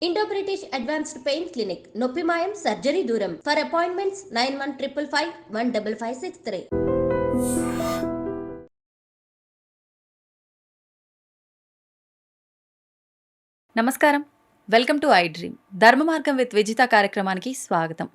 Indo British advanced pain clinic నొప్పి మాయం surgery దూరం ఫర్ అపాయింట్మెంట్స్ 9155515563. నమస్కారం, వెల్కమ్ టు ఐ డ్రీమ్. ధర్మ మార్గం విత్ విజిత కార్యక్రమానికి స్వాగతం.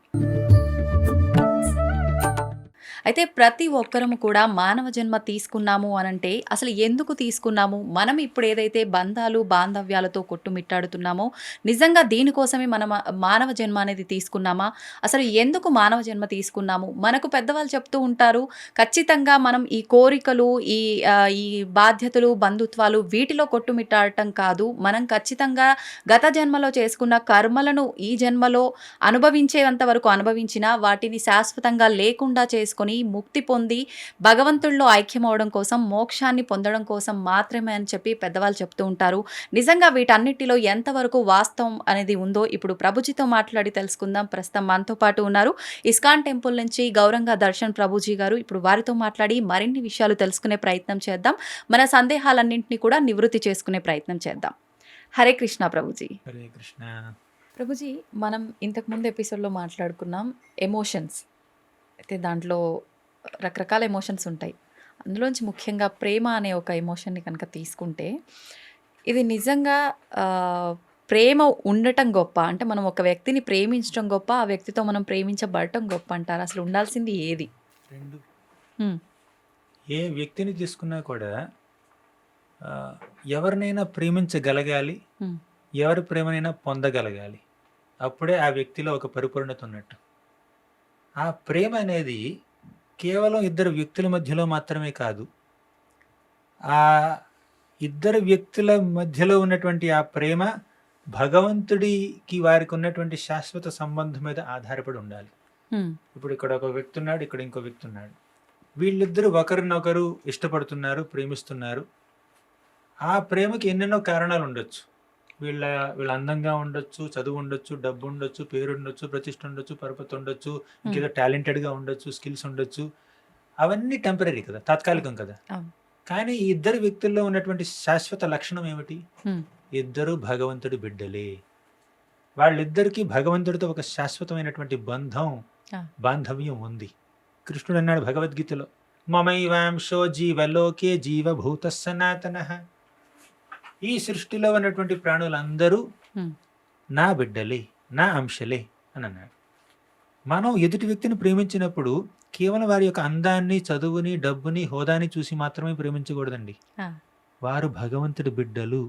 అయితే ప్రతి ఒక్కరము కూడా మానవ జన్మ తీసుకున్నాము అనంటే అసలు ఎందుకు తీసుకున్నాము, మనం ఇప్పుడు ఏదైతే బంధాలు బాంధవ్యాలతో కొట్టుమిట్టాడుతున్నామో నిజంగా దీనికోసమే మనం మానవ జన్మ అనేది తీసుకున్నామా, అసలు ఎందుకు మానవ జన్మ తీసుకున్నాము? మనకు పెద్దవాళ్ళు చెప్తూ ఉంటారు, ఖచ్చితంగా మనం ఈ కోరికలు ఈ బాధ్యతలు బంధుత్వాలు వీటిలో కొట్టుమిట్టాడటం కాదు, మనం ఖచ్చితంగా గత జన్మలో చేసుకున్న కర్మలను ఈ జన్మలో అనుభవించేంత వరకు అనుభవించిన వాటిని శాశ్వతంగా లేకుండా చేసుకొని ముక్తి పొంది భగవంతుడిలో ఐక్యమవడం కోసం, మోక్షాన్ని పొందడం కోసం మాత్రమే అని చెప్పి పెద్దవాళ్ళు చెప్తూ ఉంటారు. నిజంగా వీటన్నిటిలో ఎంతవరకు వాస్తవం అనేది ఉందో ఇప్పుడు ప్రభుజీతో మాట్లాడి తెలుసుకుందాం. ప్రస్తుతం మనతో పాటు ఉన్నారు ఇస్కాన్ టెంపుల్ నుంచి గౌరంగా దర్శన్ ప్రభుజీ గారు. ఇప్పుడు వారితో మాట్లాడి మరిన్ని విషయాలు తెలుసుకునే ప్రయత్నం చేద్దాం, మన సందేహాలన్నింటినీ కూడా నివృత్తి చేసుకునే ప్రయత్నం చేద్దాం. హరే కృష్ణ ప్రభుజీ. హరే కృష్ణ. ప్రభుజీ, మనం ఇంతకుముందు ఎపిసోడ్లో మాట్లాడుకున్నాం ఎమోషన్స్. అయితే దాంట్లో రకరకాల ఎమోషన్స్ ఉంటాయి. అందులోంచి ముఖ్యంగా ప్రేమ అనే ఒక ఎమోషన్ని కనుక తీసుకుంటే, ఇది నిజంగా ప్రేమ ఉండటం గొప్ప, అంటే మనం ఒక వ్యక్తిని ప్రేమించడం గొప్ప, ఆ వ్యక్తితో మనం ప్రేమించబడటం గొప్ప అంటారు? అసలు ఉండాల్సింది ఏది? రెండు. హ్మ్. ఏ వ్యక్తిని తీసుకున్నా కూడా ఎవరినైనా ప్రేమించగలగాలి, హ్మ్. ఎవరి ప్రేమనైనా పొందగలగాలి. అప్పుడే ఆ వ్యక్తిలో ఒక పరిపూర్ణత ఉన్నట్టు. ఆ ప్రేమ అనేది కేవలం ఇద్దరు వ్యక్తుల మధ్యలో మాత్రమే కాదు, ఆ ఇద్దరు వ్యక్తుల మధ్యలో ఉన్నటువంటి ఆ ప్రేమ భగవంతుడికి వారికి ఉన్నటువంటి శాశ్వత సంబంధం మీద ఆధారపడి ఉండాలి. హ్మ్. ఇప్పుడు ఇక్కడ ఒక వ్యక్తి ఉన్నాడు, ఇక్కడ ఇంకో వ్యక్తి ఉన్నాడు. వీళ్ళిద్దరూ ఒకరినొకరు ఇష్టపడుతున్నారు, ప్రేమిస్తున్నారు. ఆ ప్రేమకి ఎన్నెన్నో కారణాలు ఉండొచ్చు. వీళ్ళ అందంగా ఉండొచ్చు, చదువు ఉండొచ్చు, డబ్బు ఉండొచ్చు, పేరు ఉండొచ్చు, ప్రతిష్ట ఉండొచ్చు, పరపతి ఉండొచ్చు, ఇంకేదో టాలెంటెడ్గా ఉండొచ్చు, స్కిల్స్ ఉండొచ్చు. అవన్నీ టెంపరీ కదా, తాత్కాలికం కదా. అవును. కానీ ఈ ఇద్దరు వ్యక్తుల్లో ఉన్నటువంటి శాశ్వత లక్షణం ఏమిటి? హ్మ్. ఇద్దరు భగవంతుడి బిడ్డలే. వాళ్ళిద్దరికీ భగవంతుడితో ఒక శాశ్వతమైనటువంటి బాంధవ్యం ఉంది. కృష్ణుడు అన్నాడు భగవద్గీతలో, మమైవాంశో జీవలోకే జీవభూత సనాతనః. ఈ సృష్టిలో ఉన్నటువంటి ప్రాణులందరూ హ్మ్. నా బిడ్డలే, నా అంశలే అని అన్నాడు. మనం ఎదుటి వ్యక్తిని ప్రేమించినప్పుడు కేవలం వారి యొక్క అందాన్ని, చదువుని, డబ్బుని, హోదాని చూసి మాత్రమే ప్రేమించకూడదండి. ఆ. వారు భగవంతుడి బిడ్డలు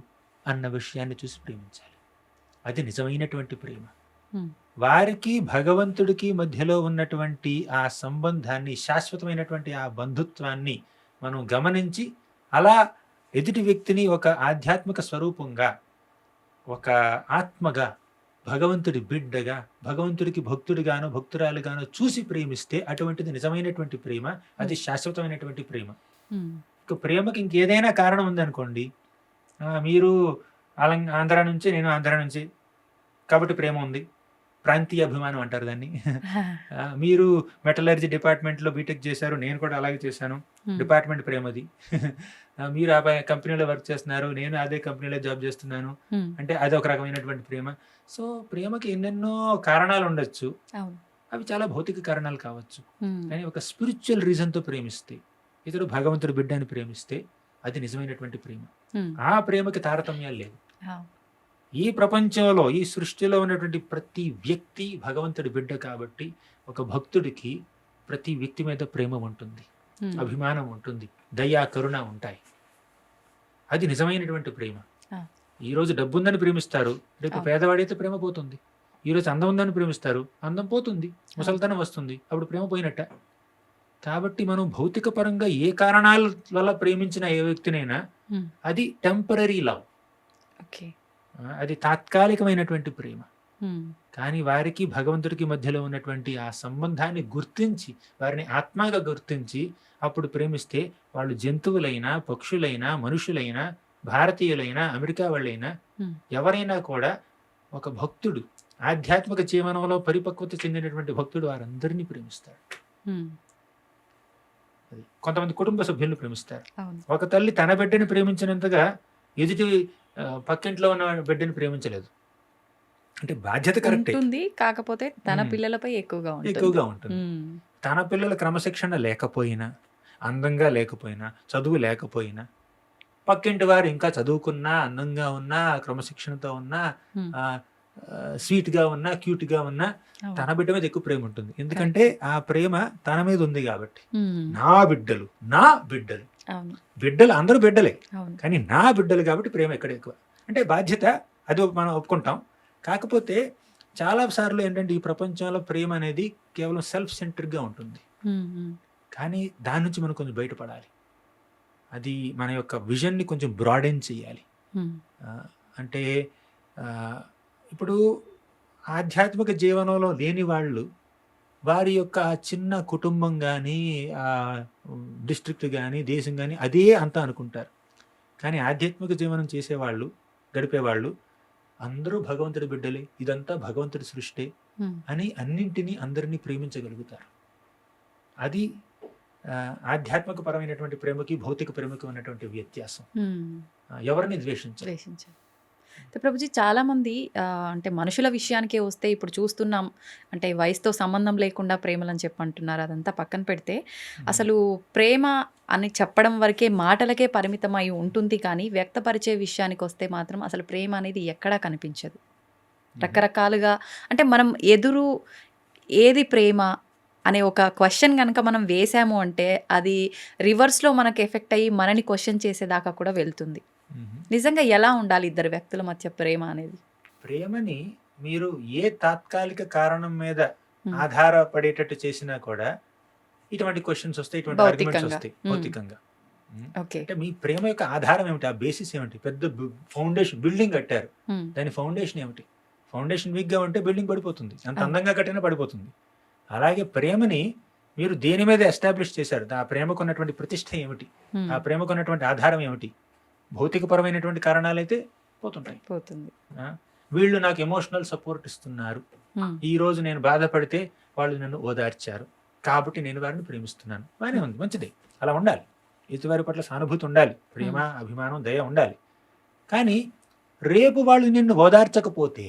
అన్న విషయాన్ని చూసి ప్రేమించాలి. అది నిజమైనటువంటి ప్రేమ. హ్మ్. వారికి భగవంతుడికి మధ్యలో ఉన్నటువంటి ఆ సంబంధాన్ని, శాశ్వతమైనటువంటి ఆ బంధుత్వాన్ని మనం గమనించి అలా ఎదుటి వ్యక్తిని ఒక ఆధ్యాత్మిక స్వరూపంగా, ఒక ఆత్మగా, భగవంతుడి బిడ్డగా, భగవంతుడికి భక్తుడిగానో భక్తురాలుగానో చూసి ప్రేమిస్తే అటువంటిది నిజమైనటువంటి ప్రేమ, అది శాశ్వతమైనటువంటి ప్రేమ. హ్మ్. ఇక ప్రేమకి ఇంకేదైనా కారణం ఉందనుకోండి, మీరు ఆంధ్ర నుంచి, నేను ఆంధ్ర నుంచి కాబట్టి ప్రేమ ఉంది, ప్రాంతీయ అభిమానం అంటారు దాన్ని. మీరు మెటలర్జీ డిపార్ట్మెంట్లో బీటెక్ చేశారు, నేను కూడా అలాగే చేశాను, హ్మ్. డిపార్ట్మెంట్ ప్రేమది. మీరు ఆ కంపెనీలో వర్క్ చేస్తున్నారు, నేను అదే కంపెనీలో జాబ్ చేస్తున్నాను, హ్మ్. అంటే అది ఒక రకమైనటువంటి ప్రేమ. సో ప్రేమకి ఎన్నెన్నో కారణాలు ఉండొచ్చు, అవును. అవి చాలా భౌతిక కారణాలు కావచ్చు. హ్మ్. కానీ ఒక స్పిరిచువల్ రీజన్తో ప్రేమిస్తే, ఇతడు భగవంతుడి బిడ్డని ప్రేమిస్తే అది నిజమైనటువంటి ప్రేమ. హ్మ్. ఆ ప్రేమకి తారతమ్యాలు లేదు. ఆ. ఈ ప్రపంచంలో, ఈ సృష్టిలో ఉన్నటువంటి ప్రతి వ్యక్తి భగవంతుడి బిడ్డ కాబట్టి ఒక భక్తుడికి ప్రతి వ్యక్తి మీద ప్రేమ ఉంటుంది, హ్మ్. అభిమానం ఉంటుంది, దయా కరుణ ఉంటాయి. అది నిజమైనటువంటి ప్రేమ. ఆ. ఈరోజు డబ్బు ఉందని ప్రేమిస్తారు, రేపు అవును. పేదవాడైతే ప్రేమ పోతుంది. ఈరోజు అందం ఉందని ప్రేమిస్తారు, అందం పోతుంది, ముసలితనం వస్తుంది, అప్పుడు ప్రేమ పోయినట్ట. కాబట్టి మనం భౌతిక పరంగా ఏ కారణాల వల్ల ప్రేమించిన ఏ వ్యక్తినైనా హ్మ్. అది టెంపరరీ లవ్, ఓకే. అది తాత్కాలికమైనటువంటి ప్రేమ. హ్మ్. కానీ వారికి భగవంతుడికి మధ్యలో ఉన్నటువంటి ఆ సంబంధాన్ని గుర్తించి, వారిని ఆత్మగా గుర్తించి అప్పుడు ప్రేమిస్తే, వాళ్ళు జంతువులైనా, పక్షులైనా, మనుషులైనా, భారతీయులైనా, అమెరికా వాళ్ళైనా, హ్మ్. ఎవరైనా కూడా ఒక భక్తుడు, ఆధ్యాత్మిక జీవనంలో పరిపక్వత చెందినటువంటి భక్తుడు వారందరినీ ప్రేమిస్తాడు. హ్మ్. అది కొంతమంది కుటుంబ సభ్యులను ప్రేమిస్తారు. అవును. ఒక తల్లి తన బిడ్డని ప్రేమించినంతగా ఎదుటి పక్కింట్లో ఉన్న బిడ్డని ప్రేమించలేదు. అంటే బాధ్యత కరెక్టే. ఉంటుంది. కాకపోతే తన హ్మ్. పిల్లలపై ఎక్కువగా ఉంటుంది. ఎక్కువగా ఉంటుంది. హ్మ్. తన పిల్లల క్రమశిక్షణ లేకపోయినా, అందంగా లేకపోయినా, చదువు లేకపోయినా, పక్కింటి వారు ఇంకా చదువుకున్నా, అందంగా ఉన్నా, క్రమశిక్షణతో ఉన్నా, హ్మ్. ఆహ్, స్వీట్‌గా ఉన్నా, క్యూట్‌గా ఉన్నా, అవును. తన బిడ్డ మీద ఎక్కువ ప్రేమ ఉంటుంది. ఎందుకంటే కరెక్ట్. ఆ ప్రేమ తన మీద ఉంది గాబట్టి. హ్మ్. నా బిడ్డలు, నా బిడ్డలు. అవును. బిడ్డలు అందరూ బిడ్డలే. అవును. కానీ నా బిడ్డలు కాబట్టి ప్రేమ ఇక్కడ ఎక్కువ. అంటే బాధ్యత అది మనం ఒప్పుకుంటాం. కాకపోతే చాలా సార్లు ఏంటంటే ఈ ప్రపంచంలో ప్రేమ అనేది కేవలం సెల్ఫ్ సెంటర్‌గా ఉంటుంది. హ్మ్. హ్మ్. కానీ దాని నుంచి మనం కొంచెం బయటపడాలి. అది మన యొక్క విజన్‌ని కొంచెం బ్రాడెన్ చేయాలి. హ్మ్. అంటే ఆహ్, ఇప్పుడు ఆధ్యాత్మిక జీవనంలో లేని వాళ్ళు వారి యొక్క ఆ చిన్న కుటుంబం గానీ, డిస్ట్రిక్ట్ గానీ, దేశం గానీ అదే అంతా అనుకుంటారు. కానీ ఆధ్యాత్మిక జీవనం చేసేవాళ్ళు, గడిపేవాళ్ళు అందరూ భగవంతుడి బిడ్డలే. ఇదంతా భగవంతుడి సృష్టే హ్మ్. అని అన్నింటినీ అందరినీ ప్రేమించగలుగుతారు. అది ఆధ్యాత్మిక పరమైనటువంటి ప్రేమకి, భౌతిక ప్రేమకి ఉన్నటువంటి వ్యత్యాసం. హ్మ్. ఎవరిని ద్వేషించరు. ద్వేషించారు. అయితే ప్రభుజీ చాలామంది అంటే మనుషుల విషయానికే వస్తే ఇప్పుడు చూస్తున్నాం. అంటే వయసుతో సంబంధం లేకుండా ప్రేమలని చెప్పి అంటున్నారు. అదంతా పక్కన పెడితే హ్మ్. అసలు ప్రేమ అని చెప్పడం వరకే మాటలకే పరిమితమై ఉంటుంది కానీ వ్యక్తపరిచే విషయానికొస్తే మాత్రం అసలు ప్రేమ అనేది ఎక్కడా కనిపించదు. రకరకాలుగా అంటే మనం ఎదురు ఏది ప్రేమ అనే ఒక క్వెషన్ గనక మనం వేసాము అంటే అది రివర్స్‌లో మనకు ఎఫెక్ట్ అయ్యి మనని క్వెషన్ చేసేదాకా కూడా వెళ్తుంది. హుహు. నిజంగా ఎలా ఉండాలి ఇద్దరు వ్యక్తుల మధ్య ప్రేమ అనేది? ప్రేమని మీరు ఏ తాత్కాలిక కారణం మీద హ్మ్. ఆధారపడేటట్టు చేసినా కూడా ఇటువంటి క్వెషన్స్ వస్తాయి. ఇటువంటి ఆర్గ్యుమెంట్స్ భౌతికంగా. వస్తాయి హ్మ్. భౌతికంగా. ఓకే. అంటే మీ ప్రేమ యొక్క ఆధారం ఏమిటి? ఆ బేసిస్ ఏమిటి? పెద్ద ఫౌండేషన్ బిల్డింగ్ కట్టారు. హ్మ్. దాని ఫౌండేషన్ ఏమిటి? ఫౌండేషన్ వీక్‌గా ఉంటే బిల్డింగ్ పడిపోతుంది. ఎంత అవును. అందంగా కట్టినా పడిపోతుంది. అలాగే ప్రేమని మీరు దేని మీద ఎస్టాబ్లిష్ చేశారు? ఆ ప్రేమకున్నటువంటి ప్రతిష్ఠ ఏమిటి? హ్మ్. ఆ ప్రేమకున్నటువంటి ఆధారం ఏమిటి? భౌతికపరమైనటువంటి కారణాలైతే పోతుంటాయి. పోతుంది. ఆ! వీళ్ళు నాకు ఎమోషనల్ సపోర్ట్ ఇస్తున్నారు. హ్మ్. ఈరోజు నేను బాధపడితే వాళ్ళు నన్ను ఓదార్చారు. కాబట్టి నేను వారిని ప్రేమిస్తున్నాను. బానే ఉంది. మంచిదే. అలా ఉండాలి. ఎదుటివారి పట్ల సానుభూతి ఉండాలి. ప్రేమ, అభిమానం, దయ ఉండాలి. కానీ రేపు వాళ్ళు నిన్ను ఓదార్చకపోతే,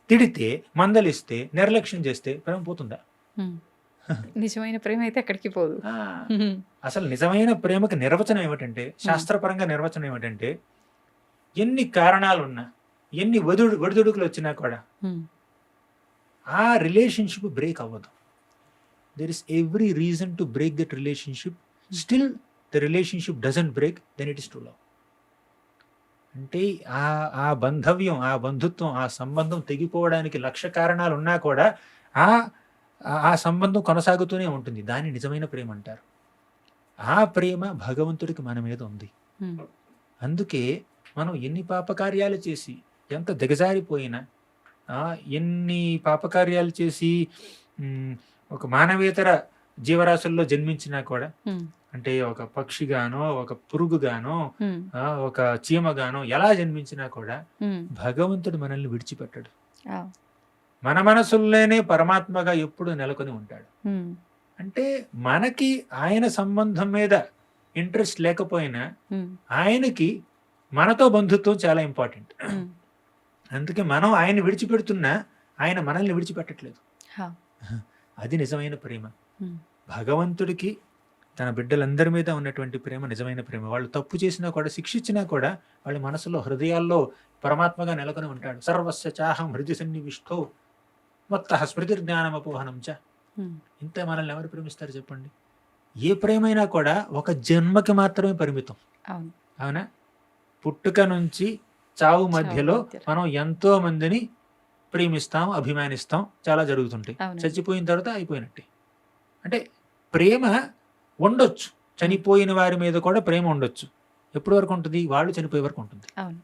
తిడితే, మందలిస్తే, నిర్లక్ష్యం చేస్తే ప్రేమ పోతుందా? హ్మ్. నిజమైన ప్రేమ అయితే ఎక్కడికి పోదు. ఆ! హ్మ్. అసలు నిజమైన ప్రేమకి నిర్వచనం ఏమిటంటే, శాస్త్రపరంగా నిర్వచనం ఏమిటంటే, ఎన్ని కారణాలున్నా, ఎన్ని ఒడిదుడుకులొచ్చినా కూడా హ్మ్. ఆ రిలేషన్‌షిప్ బ్రేక్ అవ్వదు. There is every reason to break that relationship. Still the relationship doesn't break. Then it is true love. అంటే ఆ బంధవ్యం, ఆ బంధుత్వం, ఆ సంబంధం తెగిపోవడానికి లక్ష కారణాలున్నా కూడా ఆ ఆ సంబంధం కొనసాగుతూనే ఉంటుంది. దాన్ని నిజమైన ప్రేమ అంటారు. ఆ ప్రేమ భగవంతుడికి మన మీద ఉంది. హ్మ్. అందుకే మనం ఎన్ని పాపకార్యాలు చేసి, ఎంత దిగజారిపోయినా, ఎన్ని పాపకార్యాలు చేసి హ్మ్, ఒక మానవేతర జీవరాశుల్లో జన్మించినా కూడా, హ్మ్. అంటే ఒక పక్షిగానో, ఒక పురుగుగానో, హ్మ్. ఒక చీమగానో ఎలా జన్మించినా కూడా హ్మ్. భగవంతుడు మనల్ని విడిచిపెట్టడు. ఆ! మన మనసుల్లోనే పరమాత్మగా ఎప్పుడూ నెలకొని ఉంటాడు. హ్మ్. అంటే మనకి ఆయన సంబంధం మీద ఇంట్రెస్ట్ లేకపోయినా, హ్మ్. ఆయనకి మనతో బంధుత్వం చాలా ఇంపార్టెంట్. హ్మ్. అందుకే మనం ఆయన్ని విడిచిపెడుతున్నా, ఆయన మనల్ని విడిచిపెట్టట్లేదు. హా! అది నిజమైన ప్రేమ. హ్మ్. భగవంతుడికి తన బిడ్డలందరి మీద ఉన్నటువంటి ప్రేమ నిజమైన ప్రేమ. వాళ్ళు తప్పు చేసినా కూడా, శిక్షించినా కూడా వాళ్ళ మనసులో, హృదయాల్లో పరమాత్మగా నెలకొని ఉంటాడు. సర్వస్య చాహం హృది సన్నివిష్టో మత్తః స్మృతిర్జ్ఞానమపోహనం చ. హ్మ్. ఇంత మనల్ని ఎవరు ప్రేమిస్తారు చెప్పండి? ఏ ప్రేమైనా కూడా ఒక జన్మకి మాత్రమే పరిమితం. అవును. అవునా? పుట్టుక నుంచి చావు మధ్యలో మధ్యలో. మనం ఎంతో మందిని ప్రేమిస్తాం, అభిమానిస్తాం. చాలా జరుగుతుంటాయి. అవునండి. చచ్చిపోయిన తర్వాత అయిపోయినట్టే. అంటే ప్రేమ ఉండొచ్చు. చనిపోయిన వారి మీద కూడా ప్రేమ ఉండొచ్చు. ఎప్పటి వరకు ఉంటుంది? వాళ్ళు చనిపోయే వరకు ఉంటుంది. అవును.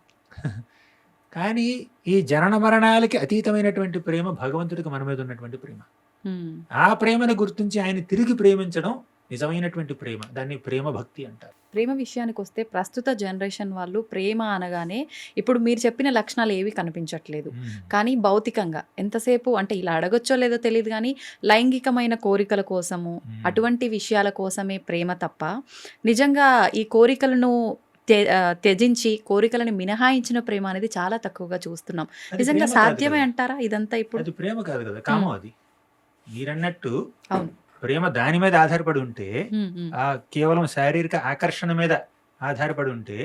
కానీ ఈ జనన మరణాలకి అతీతమైనటువంటి ప్రేమ భగవంతుడికి మన మీద ఉన్నటువంటి ప్రేమ. హ్మ్. ఆ ప్రేమను గుర్తించి ఆయన తిరిగి ప్రేమించడం నిజమైనటువంటి ప్రేమ. దాన్ని ప్రేమ భక్తి అంటారు. ప్రేమ విషయానికొస్తే ప్రస్తుత జనరేషన్ వాళ్ళు ప్రేమ అనగానే ఇప్పుడు మీరు చెప్పిన లక్షణాలు ఏవి కనిపించట్లేదు. కానీ భౌతికంగా ఎంతసేపు అంటే ఇలా అడగొచ్చో లేదో తెలీదు గానీ, లైంగికమైన కోరికల కోసము, అటువంటి విషయాల కోసమే ప్రేమ తప్ప, నిజంగా ఈ కోరికలను త్యజించి కోరికలను మినహాయించిన ప్రేమ అనేది చాలా తక్కువగా చూస్తున్నాం. అది నిజంగా ప్రేమ కాదు సాధ్యమే కదా. అంటారా ఇదంతా ఇప్పుడు? అది ప్రేమ కాదు కదా, హ్మ్. కామం అది. మీరన్నట్టు అవును. ప్రేమ దాని మీద ఆధారపడి ఉంటే, హ్మ్. హ్మ్. ఆ కేవలం శారీరక ఆకర్షణ మీద ఆధారపడి ఉంటే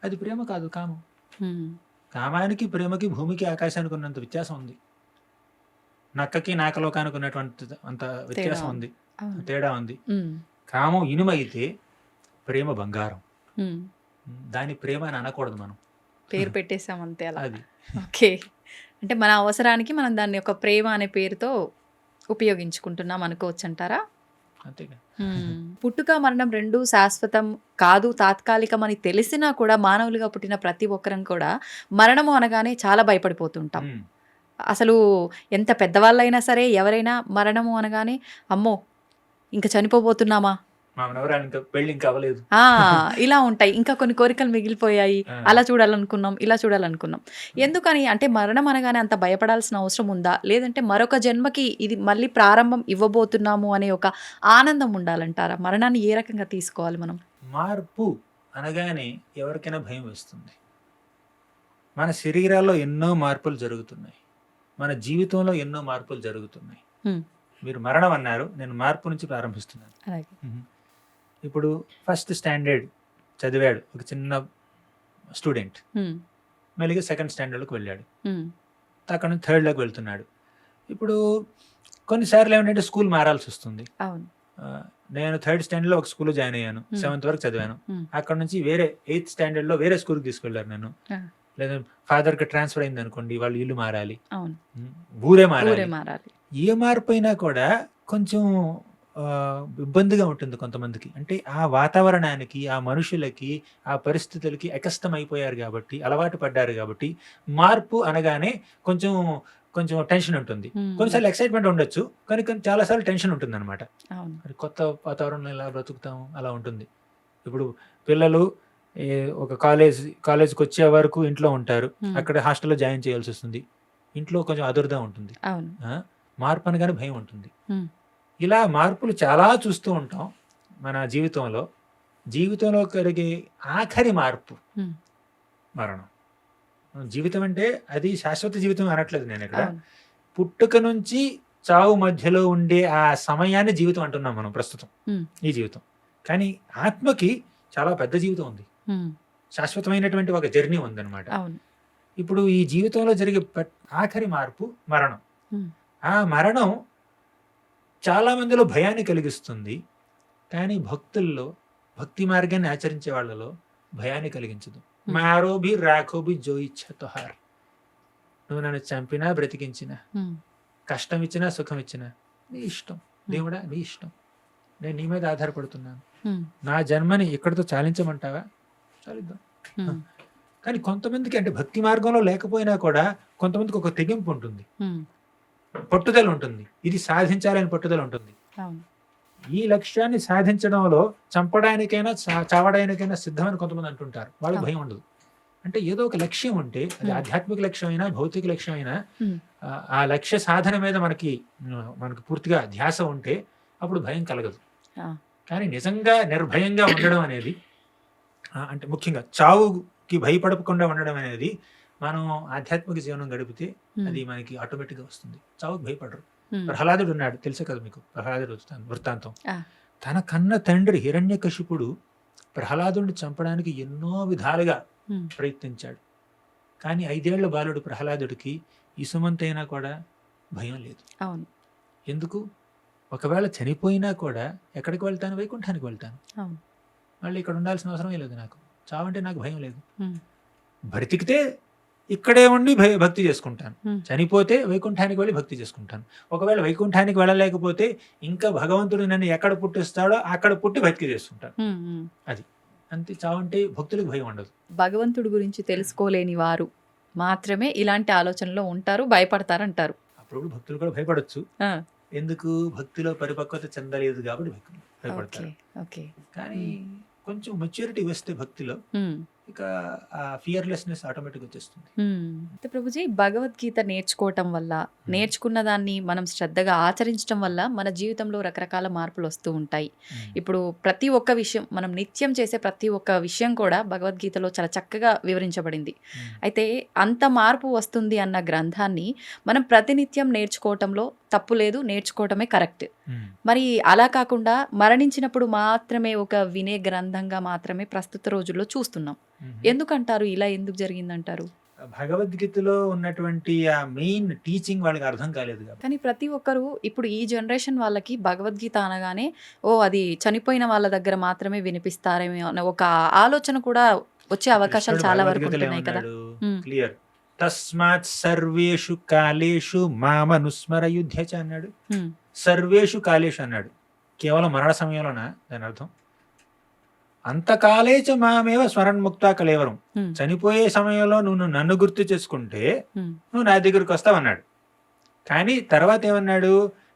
అది ప్రేమ కాదు, కామం. హ్మ్. కామానికి ప్రేమకి భూమికి ఆకాశానికి ఉన్నంత వ్యత్యాసం ఉంది. నక్కకి నాకలోకానికి ఉన్నటువంటి అంత తేడా వ్యత్యాసం ఉంది. ఉంది, అవును. తేడా ఉంది. హ్మ్. కామం ఇనుమైతే ప్రేమ బంగారం. హ్మ్. దాని ప్రేమ అని అనకూడదు మనం. పేరు పెట్టేసాం అంతే అలా. అది ఓకే. అంటే మన అవసరానికి మనం దాన్ని ఒక ప్రేమ అనే పేరుతో ఉపయోగించుకుంటున్నాం అనుకోవచ్చంటారా? అంతేగా. పుట్టుక మరణం రెండూ శాశ్వతం కాదు, తాత్కాలికం అని తెలిసినా కూడా మానవులుగా పుట్టిన ప్రతి ఒక్కరం కూడా మరణము అనగానే చాలా భయపడిపోతుంటాం. ఉమ్. అసలు ఎంత పెద్దవాళ్ళైనా సరే ఎవరైనా మరణము అనగానే అమ్మో ఇంక చనిపోబోతున్నామా, మా మనవరాలు ఇంకా పెళ్ళి ఇంకా అవ్వలేదు. ఇలా ఉంటాయి. ఇంకా కొన్ని కోరికలు మిగిలిపోయాయి, ఆ, అలా చూడాలనుకున్నాం, ఇలా చూడాలనుకున్నాం. ఎందుకని అంటే మరణం అనగానే అంత భయపడాల్సిన అవసరం ఉందా? లేదంటే మరొక జన్మకి ఇది మళ్ళీ ప్రారంభం ఇవ్వబోతున్నాము అనే ఒక ఆనందం ఉండాలంటారా? మరణాన్ని ఏ రకంగా తీసుకోవాలి మనం? మార్పు అనగానే ఎవరికైనా భయం వేస్తుంది. మన శరీరాల్లో ఎన్నో మార్పులు జరుగుతున్నాయి, మన జీవితంలో ఎన్నో మార్పులు జరుగుతున్నాయి. హ్మ్. మీరు మరణం అన్నారు, నేను మార్పు నుంచి ప్రారంభిస్తున్నాను. అలాగే. ఇప్పుడు ఫస్ట్ స్టాండర్డ్ చదివాడు ఒక చిన్న స్టూడెంట్, హ్మ్. మెల్లిగా సెకండ్ స్టాండర్డ్లోకి వెళ్ళాడు, హ్మ్. అక్కడ నుంచి థర్డ్లోకి వెళ్తున్నాడు. ఇప్పుడు కొన్నిసార్లు ఏమిటంటే స్కూల్ మారాల్సి వస్తుంది. అవును. ఆ, నేను థర్డ్ స్టాండర్డ్లో ఒక స్కూల్లో జాయిన్ అయ్యాను, Hmm. 7th వరకు చదివాను. Hmm. అక్కడ నుంచి వేరే 8th స్టాండర్డ్లో వేరే స్కూల్కి తీసుకెళ్లారు నన్ను. Ah. లేదా ఫాదర్కి ట్రాన్స్ఫర్ అయింది అనుకోండి, వాళ్ళు ఇల్లు మారాలి, అవును. ఊరే ఊరే మారాలి. మారాలి. ఏ మార్పు అయినా కూడా కొంచెం ఇబ్బందిగా ఉంటుంది కొంతమందికి. అంటే ఆ వాతావరణానికి, ఆ మనుషులకి, ఆ పరిస్థితులకి అకస్టమ్ అయిపోయారు కాబట్టి, అలవాటు పడ్డారు కాబట్టి మార్పు అనగానే కొంచెం కొంచెం టెన్షన్ ఉంటుంది. హ్మ్. కొన్నిసార్లు ఎక్సైట్మెంట్ ఉండొచ్చు, కానీ చాలాసార్లు టెన్షన్ ఉంటుంది అనమాట. అవును. మరి కొత్త వాతావరణంలో ఎలా బ్రతుకుతాము, అలా ఉంటుంది. ఇప్పుడు పిల్లలు ఒక కాలేజ్కి వచ్చే వరకు ఇంట్లో ఉంటారు, Hmm. అక్కడ హాస్టల్లో జాయిన్ చేయాల్సి వస్తుంది, ఇంట్లో కొంచెం అదుర్దా ఉంటుంది, అవును. మార్పు అనగానే భయం ఉంటుంది. Hmm. ఇలా మార్పులు చాలా చూస్తూ ఉంటాం మన జీవితంలో కలిగే ఆఖరి మార్పు Hmm. మరణం. జీవితం అంటే అది శాశ్వత జీవితం అనట్లేదు నేను ఇక్కడ. అవును. పుట్టుక నుంచి చావు మధ్యలో ఉండే ఆ సమయాన్ని జీవితం అంటున్నాం మనం ప్రస్తుతం, Hmm. ఈ జీవితం. కానీ ఆత్మకి చాలా పెద్ద జీవితం ఉంది, Hmm. శాశ్వతమైనటువంటి ఒక జర్నీ ఉందన్నమాట. అవును. ఇప్పుడు ఈ జీవితంలో జరిగే ఆఖరి మార్పు మరణం. Hmm. ఆ మరణం చాలా మందిలో భయాన్ని కలిగిస్తుంది, కానీ భక్తుల్లో, భక్తి మార్గాన్ని ఆచరించే వాళ్ళలో భయాన్ని కలిగించదు. మారో భీ రాఖో భీ జో ఇచ్చా తోహార్. నువ్వు నన్ను చంపినా బ్రతికించినా, Hmm. కష్టం ఇచ్చినా సుఖం ఇచ్చినా నీ ఇష్టం దేవుడా, నీ ఇష్టం, నేను నీ మీద ఆధారపడుతున్నాను. Hmm. నా జన్మని ఇక్కడితో చాలించమంటావా, చాలిద్దాం. Hmm. కానీ కొంతమందికి, అంటే భక్తి మార్గంలో లేకపోయినా కూడా కొంతమందికి ఒక తెగింపు ఉంటుంది, Hmm. పట్టుదల ఉంటుంది, ఇది సాధించాలని పట్టుదల ఉంటుంది. అవును. ఈ లక్ష్యాన్ని సాధించడంలో చంపడానికైనా చావడానికైనా సిద్ధమని కొంతమంది అంటుంటారు. వాళ్ళకి భయం ఉండదు. అంటే ఏదో ఒక లక్ష్యం ఉంటే, అది ఆధ్యాత్మిక లక్ష్యమైనా భౌతిక లక్ష్యమైనా, Hmm. ఆ లక్ష్య సాధన మీద మనకి పూర్తిగా ధ్యాస ఉంటే అప్పుడు భయం కలగదు. Ah. కానీ నిజంగా నిర్భయంగా ఉండడం అనేది, అంటే ముఖ్యంగా చావుకి భయపడకుండా ఉండడం అనేది, మనం ఆధ్యాత్మిక జీవనం గడిపితే అది మనకి ఆటోమేటిక్గా వస్తుంది. చావుకి భయపడరు. Hmm. ప్రహ్లాదుడు ఉన్నాడు, తెలుసే కదా మీకు ప్రహ్లాదుడు వృత్తాంతం. Ah. తన కన్న తండ్రి హిరణ్యకశిపుడు ప్రహ్లాదుడిని చంపడానికి ఎన్నో విధాలుగా Hmm. ప్రయత్నించాడు, కానీ 5 ఏళ్ల బాలుడు ప్రహ్లాదుడికి ఇసుమంతైనా కూడా భయం లేదు. అవును. ఎందుకు? ఒకవేళ చనిపోయినా కూడా ఎక్కడికి వెళ్తాను, వైకుంఠానికి వెళ్తాను, అవును. మళ్ళీ ఇక్కడ ఉండాల్సిన అవసరమే లేదు, నాకు చావంటే నాకు భయం లేదు. Hmm. బ్రతికితే ఇక్కడే ఉండి భక్తి చేసుకుంటాను, Hmm. చనిపోతే వైకుంఠానికి వెళ్ళి భక్తి చేసుకుంటాను. ఒకవేళ వైకుంఠానికి వెళ్ళలేకపోతే ఇంకా భగవంతుడు నన్ను ఎక్కడ పుట్టిస్తాడో అక్కడ పుట్టి భక్తి చేసుకుంటాను. Hmm. Hmm. అది అంతే. చావంటే భక్తులకు భయం ఉండదు. భగవంతుడి గురించి తెలుసుకోలేని వారు మాత్రమే ఇలాంటి ఆలోచనలో ఉంటారు, భయపడతారంటారు. అప్పుడు భక్తులు కూడా భయపడొచ్చు. Ah. ఎందుకు? భక్తిలో పరిపక్వత చెందలేదు కాబట్టి భయపడతారు. ఓకే. కానీ కొంచెం మెచ్యూరిటీ వస్తే భక్తిలో Hmm. ఇక ఆ ఫియర్‌లెస్‌నెస్ ఆటోమేటిక్‌గా వచ్చేస్తుంది. అయితే ప్రభుజీ భగవద్గీత నేర్చుకోవటం వల్ల, హ్మ్. నేర్చుకున్న దాన్ని మనం శ్రద్ధగా ఆచరించటం వల్ల మన జీవితంలో రకరకాల మార్పులొస్తూ ఉంటాయి. హ్మ్. ఇప్పుడు ప్రతి ఒక్క విషయం మనం నిత్యం చేసే ప్రతి ఒక్క విషయం కూడా భగవద్గీతలో చాలా చక్కగా వివరించబడింది. హ్మ్. అయితే అంత మార్పు వస్తుంది అన్న గ్రంథాన్ని మనం ప్రతినిత్యం నేర్చుకోవటంలో తప్పు లేదు. నేర్చుకోవటమే కరెక్ట్. హ్మ్. మరి అలా కాకుండా మరణించినప్పుడు మాత్రమే ఒక వినే గ్రంథంగా మాత్రమే ప్రస్తుత రోజుల్లో చూస్తున్నాం. హుహు. ఎందుకంటారు? ఇలా ఎందుకు జరిగిందంటారు? భగవద్గీతలో ఉన్నటువంటి ఆ మెయిన్ టీచింగ్ వాళ్ళకి అర్థం కాలేదు కాబట్టి. కానీ ప్రతి ఒక్కరు ఇప్పుడు ఈ జనరేషన్ వాళ్ళకి భగవద్గీత అనగానే ఓ అది చనిపోయిన వాళ్ళ దగ్గర మాత్రమే వినిపిస్తారేమో అనే ఒక ఆలోచన కూడా వచ్చే అవకాశాలు కృష్ణుడు చాలా వరకు భగవద్గీతలో ఉంటున్నాయి కదా. ఏమన్నాడు? క్లియర్. తస్మాత్ సర్వేషు కాలేషు మామనుస్మర యుధ్యచ అన్నాడు. సర్వేషు కాలేషు అన్నాడు. కేవలం మరణ సమయంలోనా దాని అర్థం? అంతకాలేచ మామేవ స్మరణ్ముక్తా కలేవరం. చనిపోయే సమయంలో నువ్వు నన్ను గుర్తు చేసుకుంటే నువ్వు నా దగ్గరికి వస్తావు అన్నాడు. కానీ తర్వాత ఏమన్నాడు?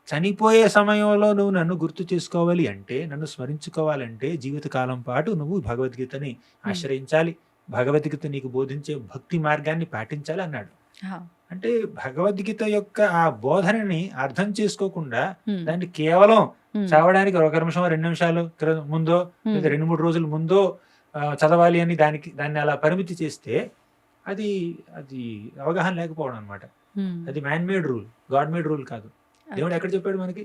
చనిపోయే సమయంలో నువ్వు నన్ను గుర్తు చేసుకోవాలి అంటే, నన్ను స్మరించుకోవాలంటే జీవితకాలం పాటు నువ్వు భగవద్గీతని ఆశ్రయించాలి, భగవద్గీత నీకు బోధించే భక్తి మార్గాన్ని పాటించాలి అన్నాడు. అంటే భగవద్గీత యొక్క ఆ బోధనని అర్థం చేసుకోకుండా దాన్ని కేవలం చదవడానికి 1 నిమిషం 2 నిమిషాలు ముందో లేదా 2-3 రోజుల ముందో చదవాలి అని దాన్ని అలా పరిమితి చేస్తే అది అవగాహన లేకపోవడం అనమాట. అది man made rule, God made rule కాదు. దేవుడు ఎక్కడ చెప్పాడు మనకి?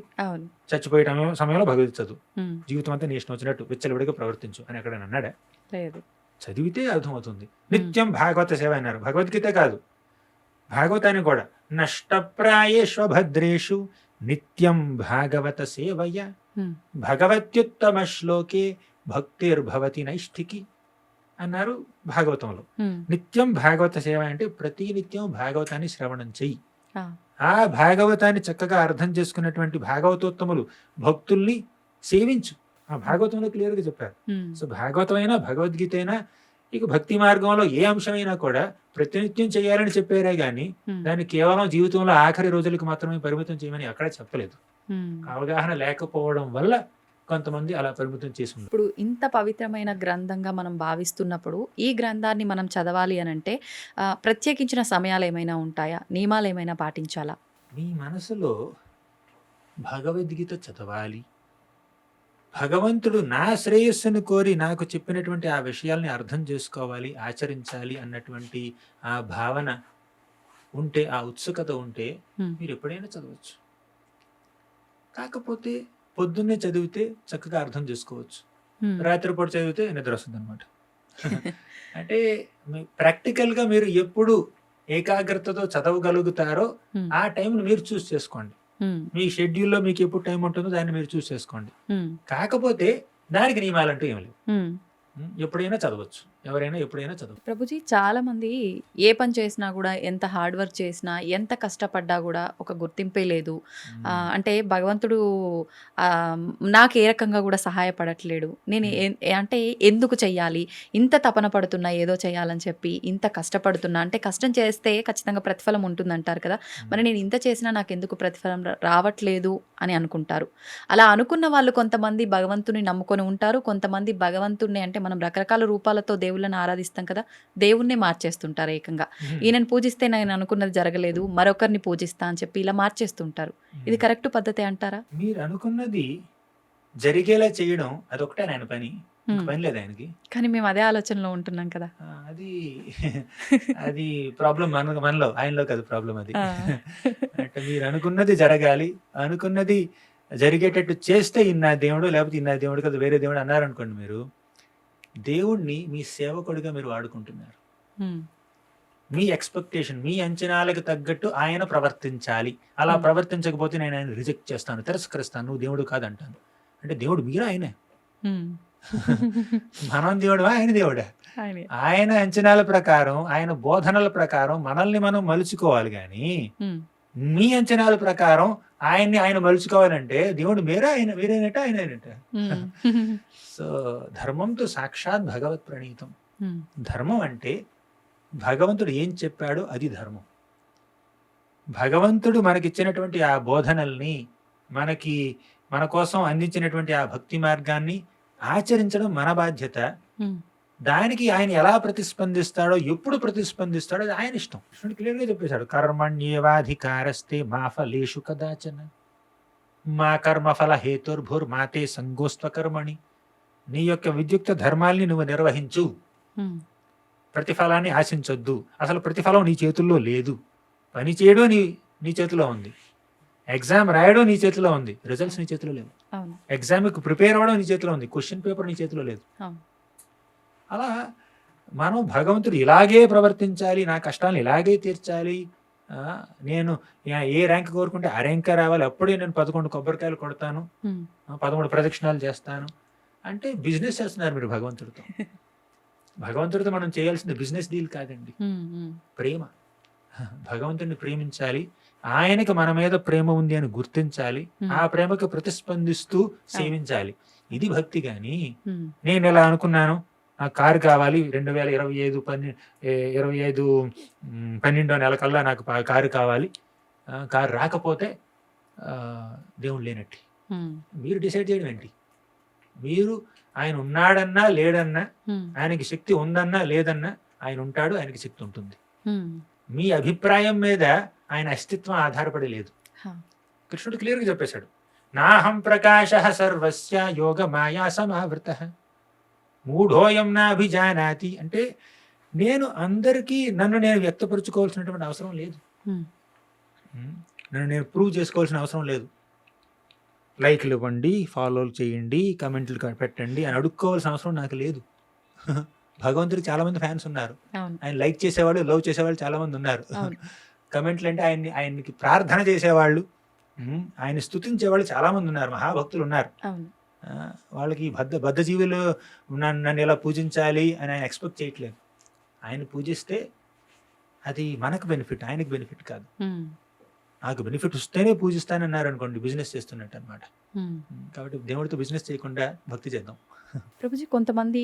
చచ్చిపోయే సమయంలో భగవద్గీత చదువు, జీవితం అంతా నీ ఇష్టం వచ్చినట్టు విచ్చలవిడిగా ప్రవర్తించు అని ఎక్కడ అన్నాడా? చదివితే అర్థమవుతుంది. నిత్యం భాగవత సేవ అన్నారు. భగవద్గీత కాదు, భాగవతాన్ని కూడా. నష్టప్రాయేష్వ భద్రేషు నిత్యం భాగవత సేవయ భగవత్యుత్తమ శ్లోకే భక్తిర్భవతి నైష్ఠికి అన్నారు భాగవతంలో. నిత్యం భాగవత సేవ అంటే ప్రతి నిత్యం భాగవతాన్ని శ్రవణం చెయ్యి. ఆ భాగవతాన్ని చక్కగా అర్థం చేసుకున్నటువంటి భాగవతోత్తములు భక్తుల్ని సేవించు. ఆ భాగవతంలో క్లియర్ గా చెప్పారు. సో భాగవతం అయినా భగవద్గీత అయినా ఇక భక్తి మార్గంలో ఏ అంశమైనా కూడా ప్రతినిత్యం చేయాలని చెప్పారే గాని దాన్ని కేవలం జీవితంలో ఆఖరి రోజులకు మాత్రమే పరిమితం చేయమని అక్కడ చెప్పలేదు. అవగాహన లేకపోవడం వల్ల కొంతమంది అలా పరిమితం చేసి ఉన్నారు. ఇప్పుడు ఇంత పవిత్రమైన గ్రంథంగా మనం భావిస్తున్నప్పుడు ఈ గ్రంథాన్ని మనం చదవాలి అని అంటే ప్రత్యేకించిన సమయాలు ఏమైనా ఉంటాయా? నియమాలు ఏమైనా పాటించాలా? మీ మనసులో భగవద్గీత చదవాలి, భగవంతుడు నా శ్రేయస్సును కోరి నాకు చెప్పినటువంటి ఆ విషయాల్ని అర్థం చేసుకోవాలి, ఆచరించాలి అన్నటువంటి ఆ భావన ఉంటే, ఆ ఉత్సుకత ఉంటే మీరు ఎప్పుడైనా చదవచ్చు. కాకపోతే పొద్దున్నే చదివితే చక్కగా అర్థం చేసుకోవచ్చు, రాత్రిపూట చదివితే నిద్ర వస్తుంది అనమాట. అంటే ప్రాక్టికల్గా మీరు ఎప్పుడు ఏకాగ్రతతో చదవగలుగుతారో ఆ టైంను మీరు చూస్ చేసుకోండి. మీ షెడ్యూల్లో మీకు ఎప్పుడు టైం ఉంటుందో దాన్ని మీరు చూస్ చేసుకోండి. కాకపోతే దానికి నియమాలంటూ ఏం లేవు. ఎప్పుడైనా చదవచ్చు, ఎవరైనా ఎప్పుడైనా చదవచ్చు. ప్రభుజీ చాలా మంది ఏ పని చేసినా కూడా, ఎంత హార్డ్ వర్క్ చేసినా, ఎంత కష్టపడ్డా కూడా ఒక గుర్తింపే లేదు. అంటే భగవంతుడు నాకు ఏ రకంగా కూడా సహాయపడట్లేడు, నేను అంటే ఎందుకు చెయ్యాలి, ఇంత తపన పడుతున్నా ఏదో చేయాలని చెప్పి, ఇంత కష్టపడుతున్నా అంటే కష్టం చేస్తే ఖచ్చితంగా ప్రతిఫలం ఉంటుందంటారు కదా. మరి నేను ఇంత చేసినా నాకు ఎందుకు ప్రతిఫలం రావట్లేదు అని అనుకుంటారు. అలా అనుకున్న వాళ్ళు కొంతమంది భగవంతుని నమ్ముకొని ఉంటారు, కొంతమంది భగవంతుడిని అంటే మనం రకరకాల రూపాలతో దేవుళ్ళని ఆరాధిస్తాం కదా, దేవుణ్ణే మార్చేస్తుంటారు ఏకంగా. ఈయనను పూజిస్తే నేను అనుకున్నది జరగలేదు, మరొకరిని పూజిస్తా అని చెప్పి ఇలా మార్చేస్తుంటారు. ఇది కరెక్ట్ పద్ధతి అంటారా? మీరు అనుకున్నది జరిగేలా చేయడం అదొకటే ఆయన పని, పని లేదు ఆయనకి. కానీ మేము అదే ఆలోచనలో ఉంటున్నాం కదా. అది ప్రాబ్లం మనలో, ఆయనలో కాదు ప్రాబ్లం అది. అంటే మీరు అనుకున్నది జరగాలి, అనుకున్నది జరిగేటట్టు చేస్తే ఇన్నా దేవుడు, లేకపోతే ఇన్నా దేవుడు కదా వేరే దేవుడు అన్నారనుకోండి, మీరు దేవుణ్ణి మీ సేవకుడిగా మీరు వాడుకుంటున్నారు. మీ ఎక్స్పెక్టేషన్, మీ అంచనాలకు తగ్గట్టు ఆయన ప్రవర్తించాలి. అలా ప్రవర్తించకపోతే నేను ఆయన రిజెక్ట్ చేస్తాను, తిరస్కరిస్తాను, నువ్వు దేవుడు కాదంటాను. అంటే దేవుడు మీరు ఆయనే. మనం దేవుడా, ఆయన దేవుడా? ఆయన అంచనాల ప్రకారం, ఆయన బోధనల ప్రకారం మనల్ని మనం మలుచుకోవాలి. కానీ మీ అంచనాల ప్రకారం ఆయన మలుచుకోవాలంటే దేవుడు మీరే, ఆయన వేరేనట, ఆయన అయినట. సో ధర్మంతో సాక్షాత్ భగవత్ ప్రణీతం. ధర్మం అంటే భగవంతుడు ఏం చెప్పాడో అది ధర్మం. భగవంతుడు మనకిచ్చినటువంటి ఆ బోధనల్ని, మన కోసం అందించినటువంటి ఆ భక్తి మార్గాన్ని ఆచరించడం మన బాధ్యత. దానికి ఆయన ఎలా ప్రతిస్పందిస్తాడో, ఎప్పుడు ప్రతిస్పందిస్తాడో అది ఆయన ఇష్టం. కృష్ణుడు క్లియర్గా చెప్పేశాడు, కర్మణ్యేవాధికారస్తే మా ఫలేషు కదాచన మా కర్మఫల హేతుర్భుర్మాతే సంగోస్త్వ కర్మణి. నీ యొక్క విద్యుక్త ధర్మాల్ని నువ్వు నిర్వహించు, ఉమ్, ప్రతిఫలాన్ని ఆశించొద్దు. అసలు ప్రతిఫలం నీ చేతుల్లో లేదు. పని చేయడం నీ చేతిలో ఉంది, ఎగ్జామ్ రాయడం నీ చేతిలో ఉంది, రిజల్ట్స్ నీ చేతిలో లేవు. అవును. ఎగ్జామ్కి ప్రిపేర్ అవ్వడం నీ చేతిలో ఉంది, క్వశ్చన్ పేపర్ నీ చేతిలో లేదు. అవును. అలా మనం భగవంతుడు ఇలాగే ప్రవర్తించాలి, నా కష్టాలను ఇలాగే తీర్చాలి, నేను ఏ ర్యాంక్ కోరుకుంటే ఆ ర్యాంకే రావాలి, అప్పుడే నేను 11 కొబ్బరికాయలు కొడతాను, ఉమ్, 13 ప్రదక్షిణాలు చేస్తాను అంటే బిజినెస్ చేస్తున్నారు మీరు భగవంతుడితో. భగవంతుడితో మనం చేయాల్సింది బిజినెస్ డీల్ కాదండి, ఉమ్, ఉమ్, ప్రేమ. భగవంతుడిని ప్రేమించాలి, ఆయనకి మన మీద ప్రేమ ఉంది అని గుర్తించాలి, ఆ ప్రేమకు ప్రతిస్పందిస్తూ సేవించాలి. ఇది భక్తి. కానీ ఉమ్, నేను ఇలా అనుకున్నాను, నాకు కారు కావాలి, 2025 నెల కల్లా నాకు కారు కావాలి, కారు రాకపోతే దేవుడు లేనట్టు. ఉమ్, మీరు డిసైడ్ చేయడం ఏంటి? మీరు ఆయన ఉన్నాడన్నా లేడన్నా, ఉమ్, ఆయనకి శక్తి ఉందన్నా లేదన్నా, ఆయన ఉంటాడు, ఆయనకి శక్తి ఉంటుంది. ఉమ్, మీ అభిప్రాయం మీద ఆయన అస్తిత్వం ఆధారపడి లేదు. హా, కృష్ణుడు క్లియర్గా చెప్పేశాడు, నాహం ప్రకాశ సర్వస్య యోగ మాయా సమావృత మూఢోయం నాభిజానాతి. అంటే నేను అందరికీ నన్ను నేను వ్యక్తపరచుకోవాల్సినటువంటి అవసరం లేదు, ఉమ్, నన్ను నేను ప్రూవ్ చేసుకోవాల్సిన అవసరం లేదు. లైక్లు ఇవ్వండి, ఫాలోలు చేయండి, కమెంట్లు పెట్టండి అని అడుక్కోవాల్సిన అవసరం నాకు లేదు. భగవంతుడికి చాలా మంది ఫ్యాన్స్ ఉన్నారు, అవును. ఆయన లైక్ చేసేవాళ్ళు, లవ్ చేసేవాళ్ళు చాలా మంది ఉన్నారు. అవును. కమెంట్లు అంటే ఆయనకి ప్రార్థన చేసేవాళ్ళు, ఆయన స్తుతించేవాళ్ళు చాలా మంది ఉన్నారు, మహాభక్తులు ఉన్నారు. అవును. వాళ్ళకి బద్ధ జీవులు నన్ను ఇలా పూజించాలి అని ఆయన ఎక్స్పెక్ట్ చేయట్లేదు. ఆయన పూజిస్తే అది మనకు బెనిఫిట్, ఆయనకు బెనిఫిట్ కాదు. ఉమ్, నాకు బెనిఫిట్ వస్తేనే పూజిస్తానన్నారు అనుకోండి, బిజినెస్ చేస్తున్నట్టు అనమాట. ఉమ్. కాబట్టి దేవుడితో బిజినెస్ చేయకుండా భక్తి చేద్దాం. ప్రభుజీ, కొంతమంది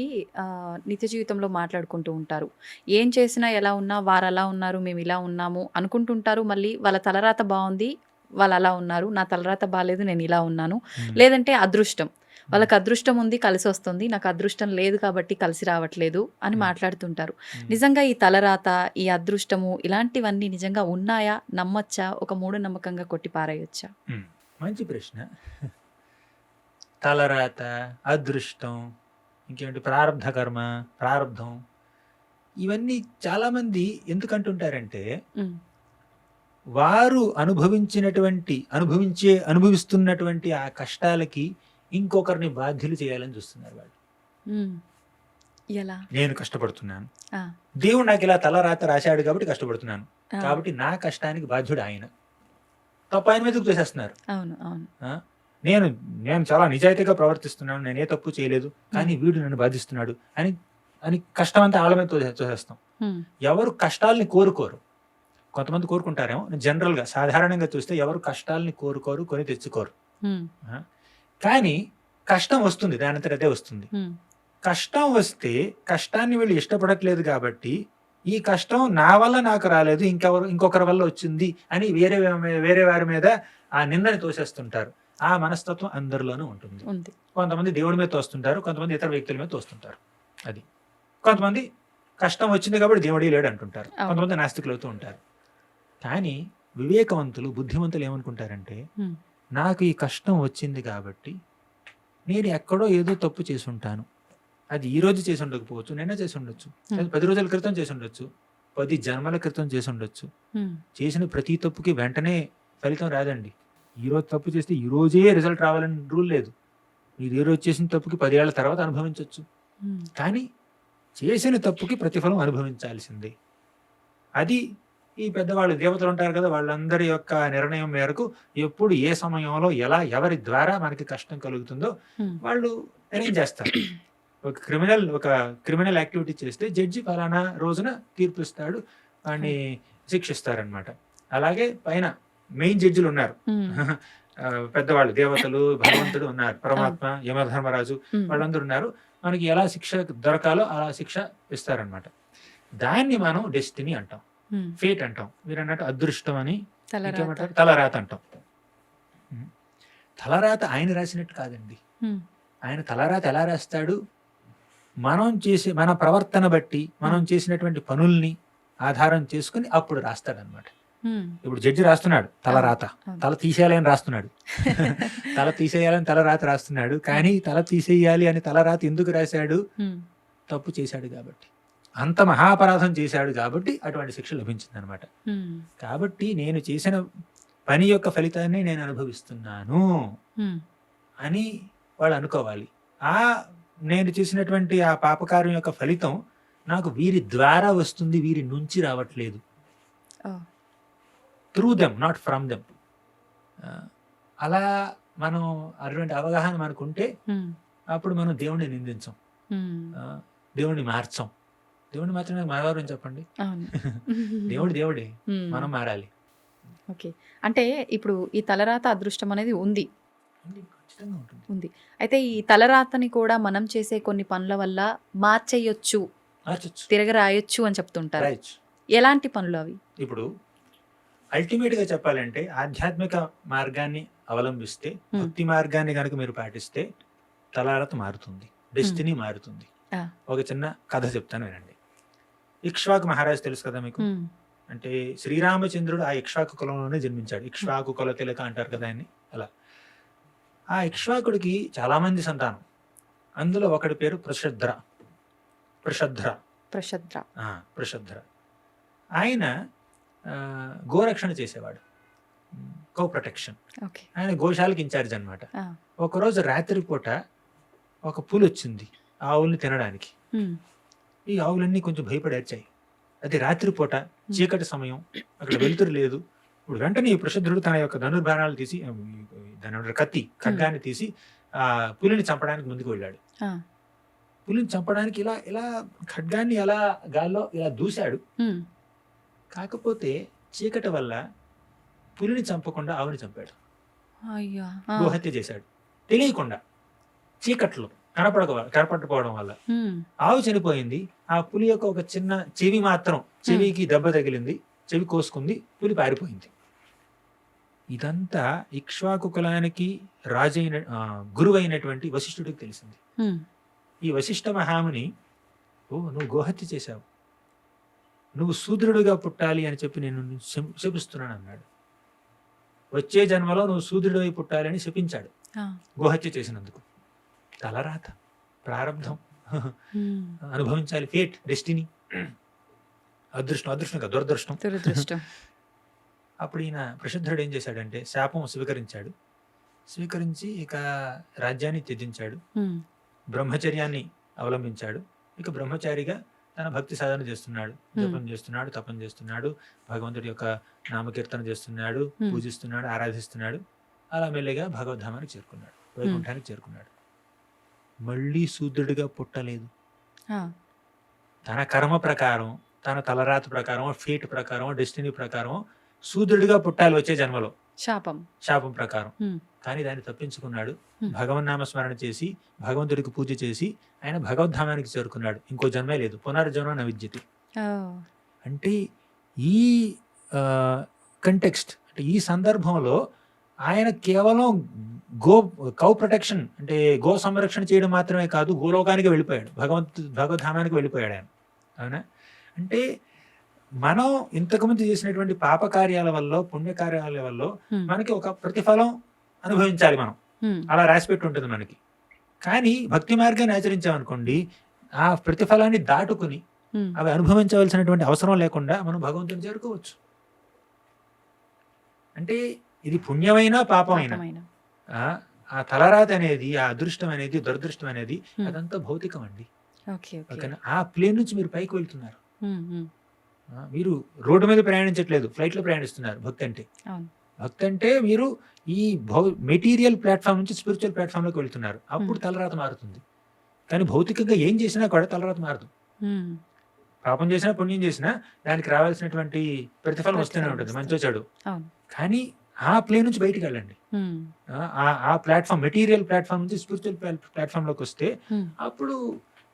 నిత్య జీవితంలో మాట్లాడుకుంటూ ఉంటారు, ఏం చేసినా ఎలా ఉన్నా వారు అలా ఉన్నారు, మేము ఇలా ఉన్నాము అనుకుంటుంటారు. మళ్ళీ వాళ్ళ తలరాత బాగుంది, వాళ్ళు అలా ఉన్నారు, నా తలరాత బాగాలేదు, నేను ఇలా ఉన్నాను. లేదంటే అదృష్టం, వాళ్ళకి అదృష్టం ఉంది కలిసి వస్తుంది, నాకు అదృష్టం లేదు కాబట్టి కలిసి రావట్లేదు అని మాట్లాడుతుంటారు. నిజంగా ఈ తలరాత, ఈ అదృష్టము ఇలాంటివన్నీ నిజంగా ఉన్నాయా, నమ్మచ్చా, ఒక మూఢనమ్మకంగా కొట్టి పారేయొచ్చా? మంచి ప్రశ్న. తలరాత, అదృష్టం, ఇంకేంటి ప్రారంధ కర్మ, ప్రారంధం, ఇవన్నీ చాలామంది ఎందుకంటుంటారంటే ఉమ్, వారు అనుభవిస్తున్నటువంటి ఆ కష్టాలకి ఇంకొకరిని బాధ్యులు చేయాలని చూస్తున్నారు వాళ్ళు. ఉమ్. ఎలా? నేను కష్టపడుతున్నాను, ఆ, దేవుడు నాకు ఇలా తలరాత రాశాడు కాబట్టి కష్టపడుతున్నాను, ఆ, కాబట్టి నా కష్టానికి బాధ్యుడు ఆయన. తప్పు ఆయన మీదకు తోసేస్తున్నారు. అవును. అవును. నేను చాలా నిజాయితీగా ప్రవర్తిస్తున్నాను, నేను ఏ తప్పు చేయలేదు, కానీ వీడు నన్ను బాధిస్తున్నాడు అని అని కష్టం అంతా ఆళ్ళ మీద తోసేస్తాం. ఉమ్, ఎవరు కష్టాలని కోరుకోరు, కొంతమంది కోరుకుంటారేమో. జనరల్గా సాధారణంగా చూస్తే ఎవరు కష్టాలని కోరుకోరు, కొని తెచ్చుకోరు. ఉమ్, కానీ కష్టం వస్తుంది, దానంతట అదే వస్తుంది. ఉమ్, కష్టం వస్తే కష్టాన్ని వీళ్ళు ఇష్టపడట్లేదు కాబట్టి ఈ కష్టం నా వల్ల నాకు రాలేదు, ఇంకొకరి వల్ల వచ్చింది అని వేరే వారి మీద ఆ నిందని తోసేస్తుంటారు. ఆ మనస్తత్వం అందరిలోనూ ఉంటుంది. ఉంది. కొంతమంది దేవుడి మీద తోస్తుంటారు, కొంతమంది ఇతర వ్యక్తుల మీద తోస్తుంటారు. అది కొంతమంది కష్టం వచ్చింది కాబట్టి దేవుడే లేడు అంటుంటారు, అవును. కొంతమంది నాస్తికులు అవుతూ ఉంటారు. కానీ వివేకవంతులు, బుద్ధిమంతులు ఏమనుకుంటారంటే, ఉమ్, నాకు ఈ కష్టం వచ్చింది కాబట్టి నేను ఎక్కడో ఏదో తప్పు చేసి ఉంటాను. అది ఈ రోజు చేసి ఉండకపోవచ్చు, నిన్న చేసి ఉండొచ్చు, లేదా 10 రోజుల క్రితం చేసి ఉండొచ్చు, 10 జన్మల క్రితం చేసి ఉండొచ్చు. ఉమ్, చేసిన ప్రతి తప్పుకి వెంటనే ఫలితం రాదండి. ఈ రోజు తప్పు చేస్తే ఈ రోజే రిజల్ట్ రావాలని రూల్ లేదు. మీరు ఈ రోజు చేసిన తప్పుకి 10 ఏళ్ల తర్వాత అనుభవించవచ్చు, ఉమ్, కానీ చేసిన తప్పుకి ప్రతిఫలం అనుభవించాల్సిందే. అది ఈ పెద్దవాళ్ళు, దేవతలు ఉంటారు కదా, వాళ్ళందరి యొక్క నిర్ణయం మేరకు ఎప్పుడు ఏ సమయంలో ఎలా ఎవరి ద్వారా మనకి కష్టం కలుగుతుందో ఉమ్, వాళ్ళు అరేంజ్ చేస్తారు. ఒక క్రిమినల్ యాక్టివిటీ చేస్తే జడ్జి ఫలానా రోజున తీర్పు ఇస్తాడు, వాడిని శిక్షిస్తారనమాట. అలాగే పైన మెయిన్ జడ్జిలు ఉన్నారు, ఉమ్, పెద్దవాళ్ళు, దేవతలు, భగవంతుడు ఉన్నారు, పరమాత్మ, యమధర్మరాజు, ఉమ్, వాళ్ళందరూ ఉన్నారు. మనకి ఎలా శిక్ష దొరకాలో అలా శిక్ష ఇస్తారనమాట. దాన్ని మనం డెస్టినీ అంటాం, ఉమ్. ఫేట్ అంటాం. మీరు అన్నట్టు అదృష్టం అని, తలరాత. ఇంకేమంటారు, తలరాత అంటాం. తలరాత ఆయన రాసినట్టు కాదండి. ఉమ్, ఆయన తలరాత ఎలా రాస్తాడు? మన ప్రవర్తన బట్టి మనం చేసినటువంటి పనుల్ని ఆధారం చేసుకుని అప్పుడు రాస్తాడనమాట. ఇప్పుడు జడ్జి రాస్తున్నాడు తల రాత, తల తీసేయాలని రాస్తున్నాడు తల తీసేయాలని తల రాత రాస్తున్నాడు. కానీ తల తీసేయాలి అని తల రాత ఎందుకు రాశాడు? తప్పు చేశాడు కాబట్టి, అంత మహాపరాధం చేశాడు కాబట్టి అటువంటి శిక్ష లభించింది అనమాట. కాబట్టి నేను చేసిన పని యొక్క ఫలితాన్ని నేను అనుభవిస్తున్నాను అని వాళ్ళు అనుకోవాలి. నేను చేసినటువంటి ఆ పాపకార్యం యొక్క ఫలితం నాకు వీరి ద్వారా వస్తుంది, వీరి నుంచి రావట్లేదు. Through them, not from them. అలా మనం అటువంటి అవగాహన మనకుంటే అప్పుడు మనం దేవుణ్ణి నిందించం, దేవుణ్ణి మార్చం. దేవుణ్ణి మాత్రమే మారవారని చెప్పండి. దేవుడే, మనం మారాలి. ఓకే, అంటే ఇప్పుడు ఈ తలరాత అదృష్టం అనేది ఉంది. అయితే ఈ తలరాతని కూడా మనం చేసే కొన్ని పనుల వల్ల మార్చేయొచ్చు, తిరగరాయొచ్చు అని చెప్తుంటారు. ఎలాంటి పనులు అవి? ఇప్పుడు అల్టిమేట్ గా చెప్పాలంటే ఆధ్యాత్మిక మార్గాన్ని అవలంబిస్తే, భక్తి మార్గాన్ని కనుక మీరు పాటిస్తే తలరాత మారుతుంది, డెస్టినీ మారుతుంది. ఒక చిన్న కథ చెప్తాను వినండి. ఇక్ష్వాకు మహారాజ్ తెలుసు కదా మీకు? అంటే శ్రీరామచంద్రుడు ఆ ఇక్ష్వాకు కులంలోనే జన్మించాడు. ఇక్ష్వాకు కుల తిలక అంటారు కదా ఆయన్ని. అలా ఆ ఇక్ష్వాకుడికి చాలా మంది సంతానం. అందులో ఒకటి పేరు ప్రషద్ర. ఆయన గోరక్షణ చేసేవాడు, కో ప్రొటెక్షన్. ఆయన గోశాలకి ఇన్ఛార్జ్ అనమాట. ఒకరోజు రాత్రి పూట ఒక పులి వచ్చింది ఆవుల్ని తినడానికి. ఈ ఆవులన్నీ కొంచెం భయపడి ఏడ్చాయి. అది రాత్రిపూట, చీకటి సమయం, అక్కడ వెలుతురు లేదు. ఇప్పుడు వెంటనే ఈ ప్రషద్రుడు తన యొక్క ధనుర్బాణాలు తీసి, దాని ఖడ్గాన్ని తీసి ఆ పులిని చంపడానికి ముందుకు వెళ్ళాడు. పులిని చంపడానికి ఇలా ఇలా ఖడ్గాన్ని ఎలా గాల్లో ఇలా దూశాడు. కాకపోతే చీకటి వల్ల పులిని చంపకుండా ఆవుని చంపాడు, గోహత్య చేశాడు తెలియకుండా. చీకట్లో కనపడకపోవడం వల్ల ఆవు చనిపోయింది. ఆ పులి యొక్క ఒక చిన్న చెవి మాత్రం, చెవికి దెబ్బ తగిలింది, చెవి కోసుకుంది, పులి పారిపోయింది. ఇదంతా ఇక్ష్వాకు కులానికి రాజైన గురువు అయినటువంటి వశిష్ఠుడికి తెలిసింది. ఈ వశిష్ఠ మహాముని, నువ్వు గోహత్య చేశావు, నువ్వు శూద్రుడిగా పుట్టాలి అని చెప్పి నేను శపిస్తున్నాను అన్నాడు. వచ్చే జన్మలో నువ్వు శూద్రుడివై పుట్టాలి అని శపించాడు గోహత్య చేసినందుకు. తలరాత, ప్రారంధం, అనుభవించాలి, ఫేట్, డెస్టినీ, అదృష్టం కాదు, దురదృష్టం. అప్పుడు ఈయన ప్రసిద్ధుడు ఏం చేశాడంటే శాపం స్వీకరించి ఇక రాజ్యాన్ని త్యజించాడు, బ్రహ్మచర్యాన్ని అవలంబించాడు. ఇక బ్రహ్మచారిగా తన భక్తి సాధన చేస్తున్నాడు, జపం చేస్తున్నాడు, తపం చేస్తున్నాడు, భగవంతుడి యొక్క నామకీర్తన చేస్తున్నాడు, పూజిస్తున్నాడు, ఆరాధిస్తున్నాడు. అలా మెల్లిగా భగవద్ధామానికి చేరుకున్నాడు, వైకుంఠానికి చేరుకున్నాడు. మళ్ళీ శూద్రుడిగా పుట్టలేదు. తన కర్మ ప్రకారం, తన తలరాత ప్రకారం, ఫేట్ ప్రకారం, డెస్టినీ ప్రకారం శూద్రుడిగా పుట్టాలి వచ్చే జన్మలో, శాపం ప్రకారం. కానీ దాన్ని తప్పించుకున్నాడు. భగవన్నామస్మరణ చేసి, భగవంతుడికి పూజ చేసి ఆయన భగవద్ధామానికి చేరుకున్నాడు. ఇంకో జన్మే లేదు, పునర్జన్మ న విద్యతే. అంటే ఈ కంటెక్స్ట్, అంటే ఈ సందర్భంలో ఆయన కేవలం కౌ ప్రొటెక్షన్, అంటే గో సంరక్షణ చేయడం మాత్రమే కాదు, గోలోకానికి వెళ్ళిపోయాడు, భగవద్ధామానికి వెళ్ళిపోయాడు ఆయన. అవునా? అంటే మనం ఇంతకుముందు చేసినటువంటి పాప కార్యాల వల్ల, పుణ్యకార్యాల వల్ల మనకి ఒక ప్రతిఫలం అనుభవించాలి, మనం అలా రాసిపెట్టి ఉంటుంది మనకి. కానీ భక్తి మార్గాన్ని ఆచరించామనుకోండి, ఆ ప్రతిఫలాన్ని దాటుకుని అవి అనుభవించవలసినటువంటి అవసరం లేకుండా మనం భగవంతుని చేరుకోవచ్చు. అంటే ఇది పుణ్యమైన పాపమైన ఆ తలరాత అనేది, ఆ అదృష్టం అనేది, దురదృష్టం అనేది అదంతా భౌతికం అండి. ఆ ప్లేన్ నుంచి మీరు పైకి వెళ్తున్నారు, మీరు రోడ్డు మీద ప్రయాణించట్లేదు, ఫ్లైట్ లో ప్రయాణిస్తున్నారు. భక్తి అంటే మీరు ఈ మెటీరియల్ ప్లాట్ఫామ్ నుంచి స్పిరిచువల్ ప్లాట్ఫామ్ లోకి వెళ్తున్నారు. అప్పుడు తలరాత మారుతుంది. కానీ భౌతికంగా ఏం చేసినా కూడా తలరాత మారదు. పాపం చేసినా, పుణ్యం చేసినా దానికి రావాల్సినటువంటి ప్రతిఫలం వస్తూనే ఉంటుంది, మంచో చెడు. కానీ ఆ ప్లేన్ నుంచి బయటికి వెళ్ళండి, ఆ ప్లాట్ఫామ్, మెటీరియల్ ప్లాట్ఫామ్ నుంచి స్పిరిచువల్ ప్లాట్ఫామ్ లోకి వస్తే అప్పుడు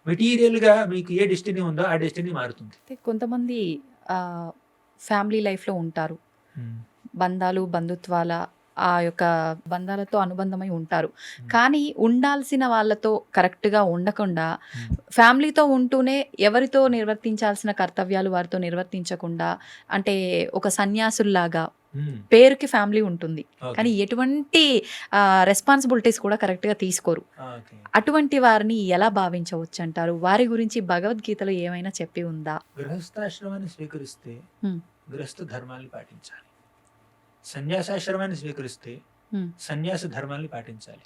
మెటీరియల్ గా మీకు ఏ డెస్టినీ ఉందో ఆ డెస్టినీ మారుతుంది. కొంతమంది ఫ్యామిలీ లైఫ్ లో ఉంటారు, బంధాలు, బంధుత్వాల ఆ యొక్క బంధాలతో అనుబంధమై ఉంటారు. ఉమ్, కానీ ఉండాల్సిన వాళ్ళతో కరెక్ట్‌గా ఉండకుండా ఉమ్, ఫ్యామిలీతో ఉంటూనే ఎవరితో నిర్వర్తించాల్సిన కర్తవ్యాలు వారితో నిర్వర్తించకుండా అంటే ఒక సన్యాసుల్లాగా ఉమ్, పేరుకి ఫ్యామిలీ ఉంటుంది. ఓకే కానీ ఎటువంటి రెస్పాన్సిబిలిటీస్ కూడా కరెక్ట్‌గా తీసుకోరు. ఓకే. అటువంటి వారిని ఎలా భావించవచ్చంటారు? వారి గురించి భగవద్గీతలో ఏమైనా చెప్పి ఉందా? గృహస్థాశ్రమాన్ని స్వీకరిస్తే హ్మ్. గృహస్థ ధర్మాన్ని పాటించాలి. సన్యాసాశ్రమాన్ని స్వీకరిస్తే హ్మ్. సన్యాస ధర్మాన్ని పాటించాలి.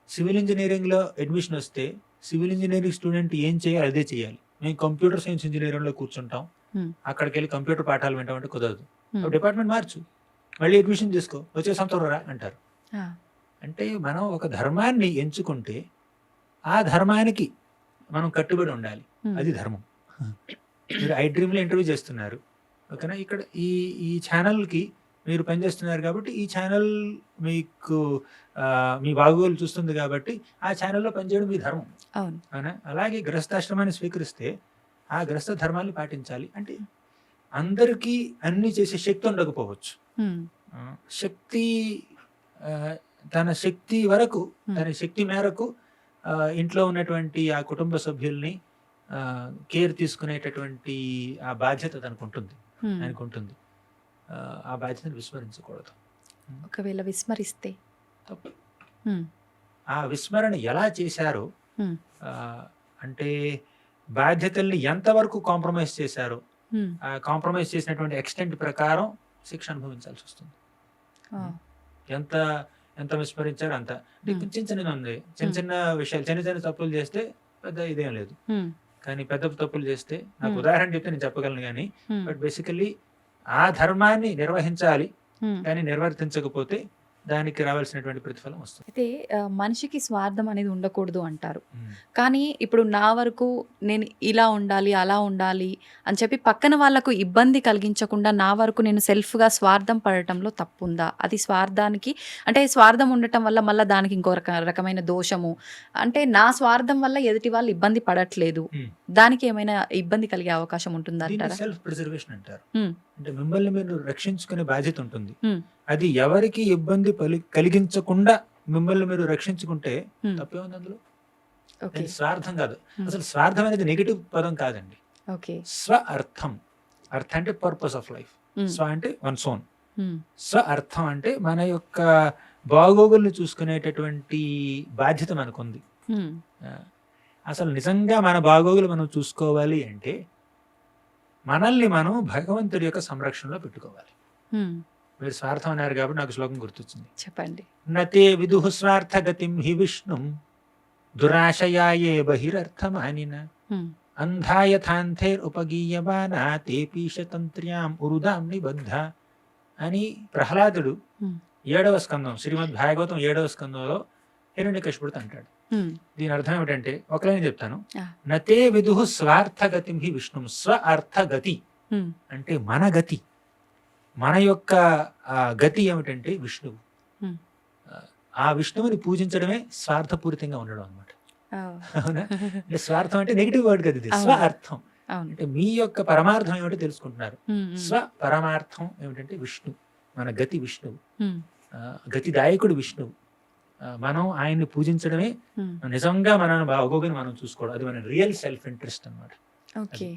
సివిల్ ఇంజనీరింగ్లో అడ్మిషన్ వస్తే సివిల్ ఇంజనీరింగ్ స్టూడెంట్ ఏం చేయాలి అదే చేయాలి. మేము కంప్యూటర్ సైన్స్ ఇంజనీరింగ్లో కూర్చుంటాం, హ్మ్. అక్కడికి వెళ్ళి కంప్యూటర్ పాఠాలు వింటామంటే కుదరదు. హ్మ్. డిపార్ట్మెంట్ మార్చు, మళ్ళీ అడ్మిషన్ తీసుకో, వచ్చే సంవత్సరం రా అంటారు. ఆ! అంటే మనం ఒక ధర్మాన్ని ఎంచుకుంటే ఆ ధర్మానికి మనం కట్టుబడి ఉండాలి. హ్మ్. అది ధర్మం. మీరు ఐ డ్రీమ్లో ఇంటర్వ్యూ చేస్తున్నారు, ఓకేనా? ఇక్కడ ఈ ఈ ఛానల్కి మీరు పనిచేస్తున్నారు కాబట్టి ఈ ఛానల్ మీకు మీ బాగోగులు చూస్తుంది కాబట్టి ఆ ఛానల్లో పనిచేయడం మీ ధర్మం, అవును. అవునా? అలాగే గృహస్థాశ్రమాన్ని స్వీకరిస్తే ఆ గృహస్థ ధర్మాన్ని పాటించాలి. అంటే అందరికీ అన్ని చేసే శక్తి ఉండకపోవచ్చు. హ్మ్. ఆ, శక్తి ఆ, తన శక్తి వరకు, హ్మ్. తన శక్తి మేరకు ఇంట్లో ఉన్నటువంటి ఆ కుటుంబ సభ్యుల్ని కేర్ తీసుకునేటటువంటి ఆ బాధ్యత తనకు ఉంటుంది, హ్మ్. ఆయనకు ఉంటుంది. ఆ బాధ్యతను విస్మరించకూడదు. ఒకవేళ విస్మరిస్తే? తప్పు. హ్మ్. ఆ విస్మరణ ఎలా చేశారో, హ్మ్. ఆ, అంటే బాధ్యతల్ని ఎంతవరకు కాంప్రమైజ్ చేశారో, హ్మ్. ఆ కాంప్రమైజ్ చేసినటువంటి ఎక్స్టెంట్ ప్రకారం శిక్ష అనుభవించాల్సి వస్తుంది. ఆ! ఎంత ఎంత విస్మరించారో అంత. అంటే హ్మ్. చిన్న చిన్నగా ఉంది, చిన్న చిన్న విషయాలు, చిన్న చిన్న తప్పులు చేస్తే పెద్ద ఇదేం లేదు. హ్మ్. కానీ పెద్ద తప్పులు చేస్తే, నాకు హ్మ్. ఉదాహరణ చెప్తే నేను చెప్పగలను కానీ, హ్మ్. బట్ బేసికల్లీ ఆ ధర్మాన్ని నిర్వహించాలి, హ్మ్. కానీ నిర్వర్తించకపోతే దానికి రావాల్సినటువంటి ప్రతిఫలం వస్తుంది. అయితే మనిషికి స్వార్థం అనేది ఉండకూడదు అంటారు. ఉమ్. కానీ ఇప్పుడు నా వరకు నేను ఇలా ఉండాలి, అలా ఉండాలి అని చెప్పి పక్కన వాళ్ళకు ఇబ్బంది కలిగించకుండా నా వరకు నేను సెల్ఫ్‌గా స్వార్థం పడటంలో తప్పుందా? అది స్వార్థానికి అంటే స్వార్థం ఉండటం వల్ల మళ్ళా దానికి ఇంకో రకమైన దోషము. అంటే నా స్వార్థం వల్ల ఎదుటి వాళ్ళు ఇబ్బంది పడట్లేదు. ఉమ్. దానికి ఏమైనా ఇబ్బంది కలిగే అవకాశం దీన్ని ఉంటుందంటారా? సెల్ఫ్ ప్రిజర్వేషన్ అంటారు. హ్మ్. అంటే మిమ్మల్ని మీరు రక్షించుకునే బాధ్యత ఉంటుంది. హ్మ్. అది ఎవరికి ఇబ్బంది కలిగించకుండా మిమ్మల్ని మీరు రక్షించుకుంటే హ్మ్. తప్పేముంది అందులో? ఓకే. అది స్వార్థం కాదు. హ్మ్. అసలు స్వార్థం అనేది నెగిటివ్ పదం కాదండి. ఓకే. స్వ అర్థం. అర్థ అంటే పర్పస్ ఆఫ్ లైఫ్. హ్మ్. స్వ అంటే వన్ సోన్. హ్మ్. స్వ అర్థం అంటే మన యొక్క బాగోగుల్ని చూసుకునేటటువంటి బాధ్యత మనకుంది. హ్మ్. ఆ, అసలు నిజంగా మన బాగోగులు మనం చూసుకోవాలి అంటే మనల్ని మనం భగవంతుడి యొక్క సంరక్షణలో పెట్టుకోవాలి. హ్మ్. మీరు స్వార్థం అన్నారు కాబట్టి నాకు శ్లోకం గుర్తొచ్చింది. చెప్పండి. నతే విదుః స్వార్థగతిం హి విష్ణుం దురాశయాయే బహిరర్థమానిన హ్మ్. అంధాయథాంథైరుపగీయమానా తేపీశతంత్ర్యాం ఉరుదాం నిబద్ధ అని ప్రహ్లాదుడు హ్మ్. 7వ స్కందం శ్రీమద్ భాగవతం 7వ స్కందంలో హిరణ్యకశిపుడితో అంటాడు. హ్మ్. దీని అర్థం ఏమిటంటే, ఒకలైన చెప్తాను. ఆ! నతే విదుః స్వార్థగతిం హి విష్ణుం. స్వ అర్థగతి హ్మ్. అంటే మన గతి, మన యొక్క గతి ఏమిటంటే విష్ణువు. హ్మ్. ఆ విష్ణువుని పూజించడమే స్వార్థపూరితంగా ఉండడం అనమాట. ఓహ్! అవునా? అంటే స్వార్థం అంటే నెగిటివ్ వర్డ్ కదా ఇది. స్వ అవును. అర్థం అవును. అంటే మీ యొక్క పరమార్థం ఏమిటో తెలుసుకుంటున్నారు. హ్మ్. హ్మ్. స్వ పరమార్థం ఏమిటంటే విష్ణు, మన గతి విష్ణువు, హ్మ్. గతిదాయకుడు విష్ణువు. మనం ఆయన్ని పూజించడమే హ్మ్. నిజంగా మన బాగోగుని మనం చూసుకోవడం. అది మన రియల్ సెల్ఫ్ ఇంట్రెస్ట్ అనమాట. ఓకే.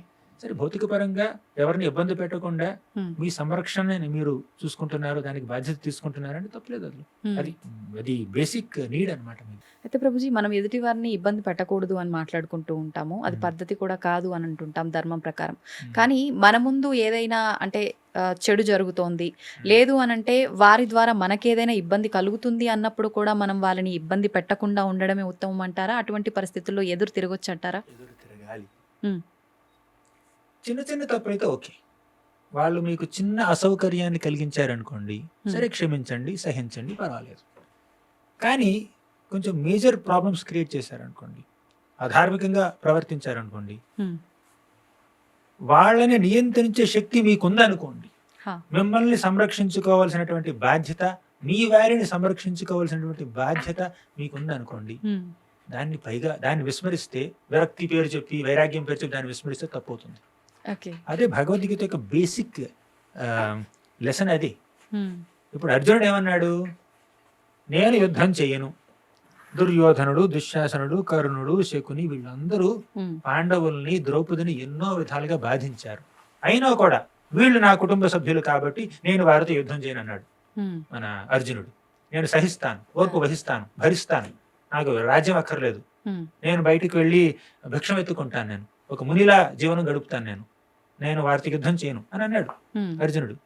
సరే, భౌతిక పరంగా ఎవరిని ఇబ్బంది పెట్టకుండా హ్మ్. మీ సంరక్షణని మీరు చూసుకుంటున్నారు, దానికి బాధ్యత తీసుకుంటున్నారంటే తప్పలేదు. అది హ్మ్. అది అది బేసిక్ నీడ్ అనమాట. అయితే ప్రభుజీ మనం ఎదుటి వారిని ఇబ్బంది పెట్టకూడదు అని మాట్లాడుకుంటూ ఉంటాము. అది హ్మ్. పద్ధతి కూడా కాదు అని అంటుంటాం ధర్మం ప్రకారం. కానీ మన ముందు ఏదైనా అంటే చెడు జరుగుతోంది, లేదు అనంటే వారి ద్వారా మనకేదైనా ఇబ్బంది కలుగుతుంది అన్నప్పుడు కూడా మనం వాళ్ళని ఇబ్బంది పెట్టకుండా ఉండడమే ఉత్తమం అంటారా? అటువంటి పరిస్థితుల్లో ఎదురు తిరగొచ్చంటారా? ఎదురు తిరగాలి. హ్మ్. చిన్న చిన్న తప్పులైతే ఓకే. వాళ్ళు మీకు చిన్న అసౌకర్యాన్ని కలిగించారనుకోండి, సరే క్షమించండి, సహించండి, పర్వాలేదు. కానీ కొంచెం మేజర్ ప్రాబ్లమ్స్ క్రియేట్ చేశారనుకోండి, అధార్మికంగా ప్రవర్తించారనుకోండి, హ్మ్. వాళ్ళని నియంత్రించే శక్తి మీకుందనుకోండి, హా. మిమ్మల్ని సంరక్షించుకోవాల్సినటువంటి బాధ్యత, మీ వారిని సంరక్షించుకోవాల్సినటువంటి బాధ్యత మీకుందనుకోండి, హ్మ్. దాన్ని విస్మరిస్తే, విరక్తి పేరు చెప్పి, వైరాగ్యం పేరు చెప్పి దాన్ని విస్మరిస్తే తప్పవుతుంది. ఓకే. అదే భగవద్గీత యొక్క బేసిక్ లెసన్ అది. హ్మ్. ఇప్పుడు అర్జునుడు ఏమన్నాడు? నేను యుద్ధం చెయ్యను. దుర్యోధనుడు, దుశ్శాసనుడు, కర్ణుడు, శకుని వీళ్ళందరూ ఉమ్, పాండవుల్ని, ద్రౌపదిని ఎన్నో విధాలుగా బాధించారు. అయినా కూడా వీళ్ళు నా కుటుంబ సభ్యులు కాబట్టి నేను వారితో యుద్ధం చేయను అన్నాడు ఉమ్, మన అర్జునుడు. నేను సహిస్తాను, ఓర్పు వహిస్తాను, భరిస్తాను, నాకు రాజ్యం అక్కర్లేదు, ఉమ్, నేను బయటికి వెళ్ళి భిక్షం ఎత్తుకుంటాను, నేను ఒక మునిలా జీవనం గడుపుతాను, నేను వారితో యుద్ధం చేయను అని అన్నాడు ఉమ్, అర్జునుడు.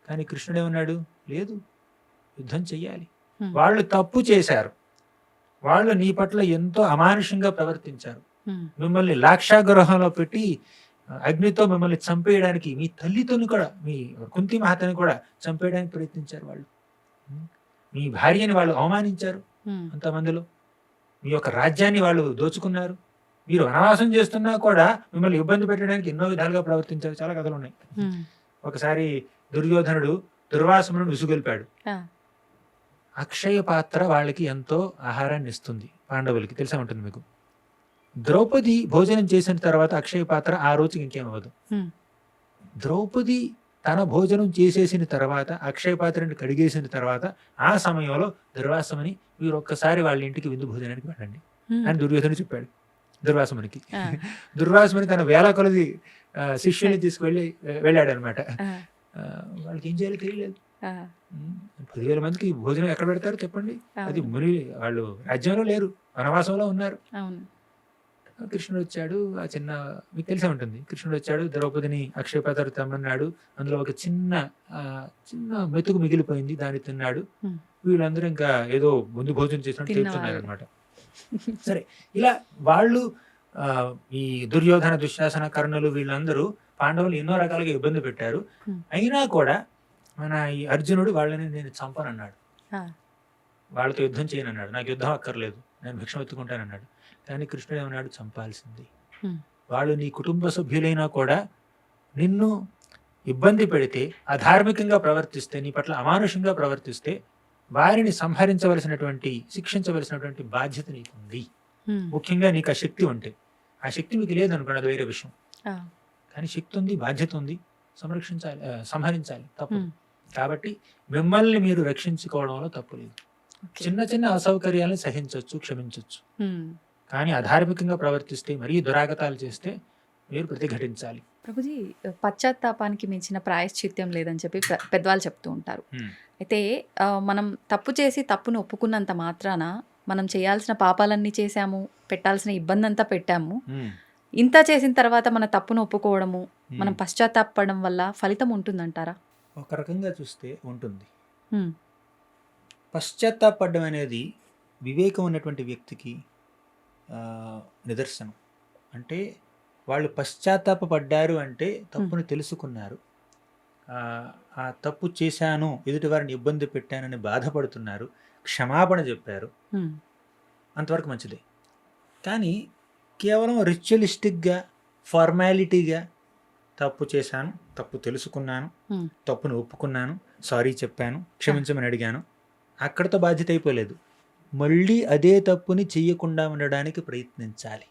కానీ కృష్ణుడు ఏమన్నాడు? లేదు, యుద్ధం చెయ్యాలి. ఉమ్, వాళ్ళు తప్పు చేశారు, వాళ్ళు నీ పట్ల ఎంతో అమానుషంగా ప్రవర్తించారు, ఉమ్, మిమ్మల్ని లాక్షాగృహంలో పెట్టి అగ్నితో మిమ్మల్ని చంపేయడానికి, మీ తల్లితోని కూడా, మీ కుంతి మహాతని కూడా చంపేయడానికి ప్రయత్నించారు వాళ్ళు. మీ భార్యని వాళ్ళు అవమానించారు ఉమ్, అంతమందిలో, మీ యొక్క రాజ్యాన్ని వాళ్ళు దోచుకున్నారు, మీరు వనవాసం చేస్తున్నా కూడా మిమ్మల్ని ఇబ్బంది పెట్టడానికి ఎన్నో విధాలుగా ప్రవర్తించారు. చాలా కథలు ఉన్నాయి. ఉమ్, ఒకసారి దుర్యోధనుడు దుర్వాసమును విసుగొల్పాడు. ఆ, అక్షయ పాత్ర వాళ్ళకి ఎంతో ఆహారాన్ని ఇస్తుంది, పాండవులకి తెలిసే ఉంటుంది మీకు. ద్రౌపది భోజనం చేసిన తర్వాత అక్షయ పాత్ర ఆ రోజుకి ఇంకేమవ్వదు. ఉమ్, ద్రౌపది తన భోజనం చేసేసిన తర్వాత అక్షయ పాత్రని కడిగేసిన తర్వాత ఆ సమయంలో దుర్వాసమని మీరు ఒక్కసారి వాళ్ళ ఇంటికి విందు భోజనానికి వెళ్ళండి ఉమ్, అని దుర్యోధనుడు చెప్పాడు దుర్వాసమునికి. ఆ, దుర్వాసముని తన వేల కొలది శిష్యుల్ని తీసుకువెళ్ళి వెళ్ళాడు అనమాట. ఆ, వాళ్ళకి ఏం చేయాలో తెలియలేదు. ఆ, 10,000 మందికి భోజనం ఎక్కడ పెడతారు చెప్పండి? అది అవును, ముని, వాళ్ళు రాజ్యంలో లేరు, వనవాసంలో ఉన్నారు. అవును, కృష్ణుడు వచ్చాడు, ఆ చిన్న, మీకు తెలిసే ఉంటుంది, కృష్ణుడు వచ్చాడు, ద్రౌపదిని అక్షయ పాత్ర తెమ్మన్నాడు, అందులో ఒక చిన్న చిన్న మెతుకు మిగిలిపోయింది, దాన్ని తిన్నాడు. ఉమ్, వీళ్ళందరూ ఇంకా ఏదో ముందు భోజనం చేసినట్టు తిన్నవాళ్ళు. చేస్తున్నారు అనమాట. సరే, ఇలా వాళ్ళు ఈ దుర్యోధన, దుశ్శాసన, కర్ణులు వీళ్ళందరూ పాండవులు ఎన్నో రకాలుగా ఇబ్బంది పెట్టారు. ఉమ్, అయినా కూడా మన ఈ అర్జునుడు వాళ్ళని నేను చంపనన్నాడు, ఆ, వాళ్ళతో యుద్ధం చేయనన్నాడు, నాకు యుద్ధం అక్కర్లేదు, నేను భిక్షం ఎత్తుకుంటానన్నాడు. కానీ కృష్ణుడు ఏమన్నాడు? చంపాల్సింది. ఉమ్, వాళ్ళు నీ కుటుంబ సభ్యులైనా కూడా నిన్ను ఇబ్బంది పెడితే, అధార్మికంగా ప్రవర్తిస్తే, నీ పట్ల అమానుషంగా ప్రవర్తిస్తే వారిని సంహరించవలసినటువంటి, శిక్షించవలసినటువంటి బాధ్యత నీకుంది. ఉమ్, ముఖ్యంగా నీకు ఆ శక్తి ఉంటే. ఆ శక్తి మీకు లేదనుకోండి, అది వేరే విషయం. ఆ, కానీ శక్తి ఉంది, బాధ్యత ఉంది, సంరక్షించాలి, సంహరించాలి, తప్పు. ఉమ్, కాబట్టి మిమ్మల్ని మీరు రక్షించుకోవడంలో తప్పు లేదు. ఓకే, చిన్న చిన్న అసౌకర్యాలను సహించవచ్చు, క్షమించవచ్చు. ఉమ్. కానీ అధార్మికంగా ప్రవర్తిస్తే, మరీ దురాగతాలు చేస్తే మీరు ప్రతిఘటించాలి. ప్రభుజీ, పశ్చాత్తాపానికి మించిన ప్రాయశ్చిత్యం లేదని చెప్పి పెద్దవాళ్ళు చెప్తూ ఉంటారు. అయితే మనం తప్పు చేసి తప్పును ఒప్పుకున్నంత మాత్రాన మనం చేయాల్సిన పాపాలన్నీ చేశాము, పెట్టాల్సిన ఇబ్బంది అంతా పెట్టాము, ఇంత చేసిన తర్వాత మన తప్పును ఒప్పుకోవడము, మనం పశ్చాత్తాపడడం వల్ల ఫలితం ఉంటుందంటారా? ఒక రకంగా చూస్తే ఉంటుంది. ఉమ్, పశ్చాత్తాపడడం అనేది వివేకం ఉన్నటువంటి వ్యక్తికి నిదర్శనం. అంటే వాళ్ళు పశ్చాత్తాపడ్డారు అంటే తప్పుని తెలుసుకున్నారు, ఆ తప్పు చేశాను, ఎదుటి వారిని ఇబ్బంది పెట్టానని బాధపడుతున్నారు, క్షమాపణ చెప్పారు, ఉమ్, అంతవరకు మంచిదే. కానీ కేవలం రిచువలిస్టిక్గా, ఫార్మాలిటీగా తప్పు చేశాను, తప్పు తెలుసుకున్నాను, ఉమ్, తప్పును ఒప్పుకున్నాను, సారీ చెప్పాను, క్షమించమని అడిగాను, అక్కడితో బాధ్యత అయిపోలేదు. మళ్ళీ అదే తప్పుని చెయ్యకుండా ఉండడానికి ప్రయత్నించాలి.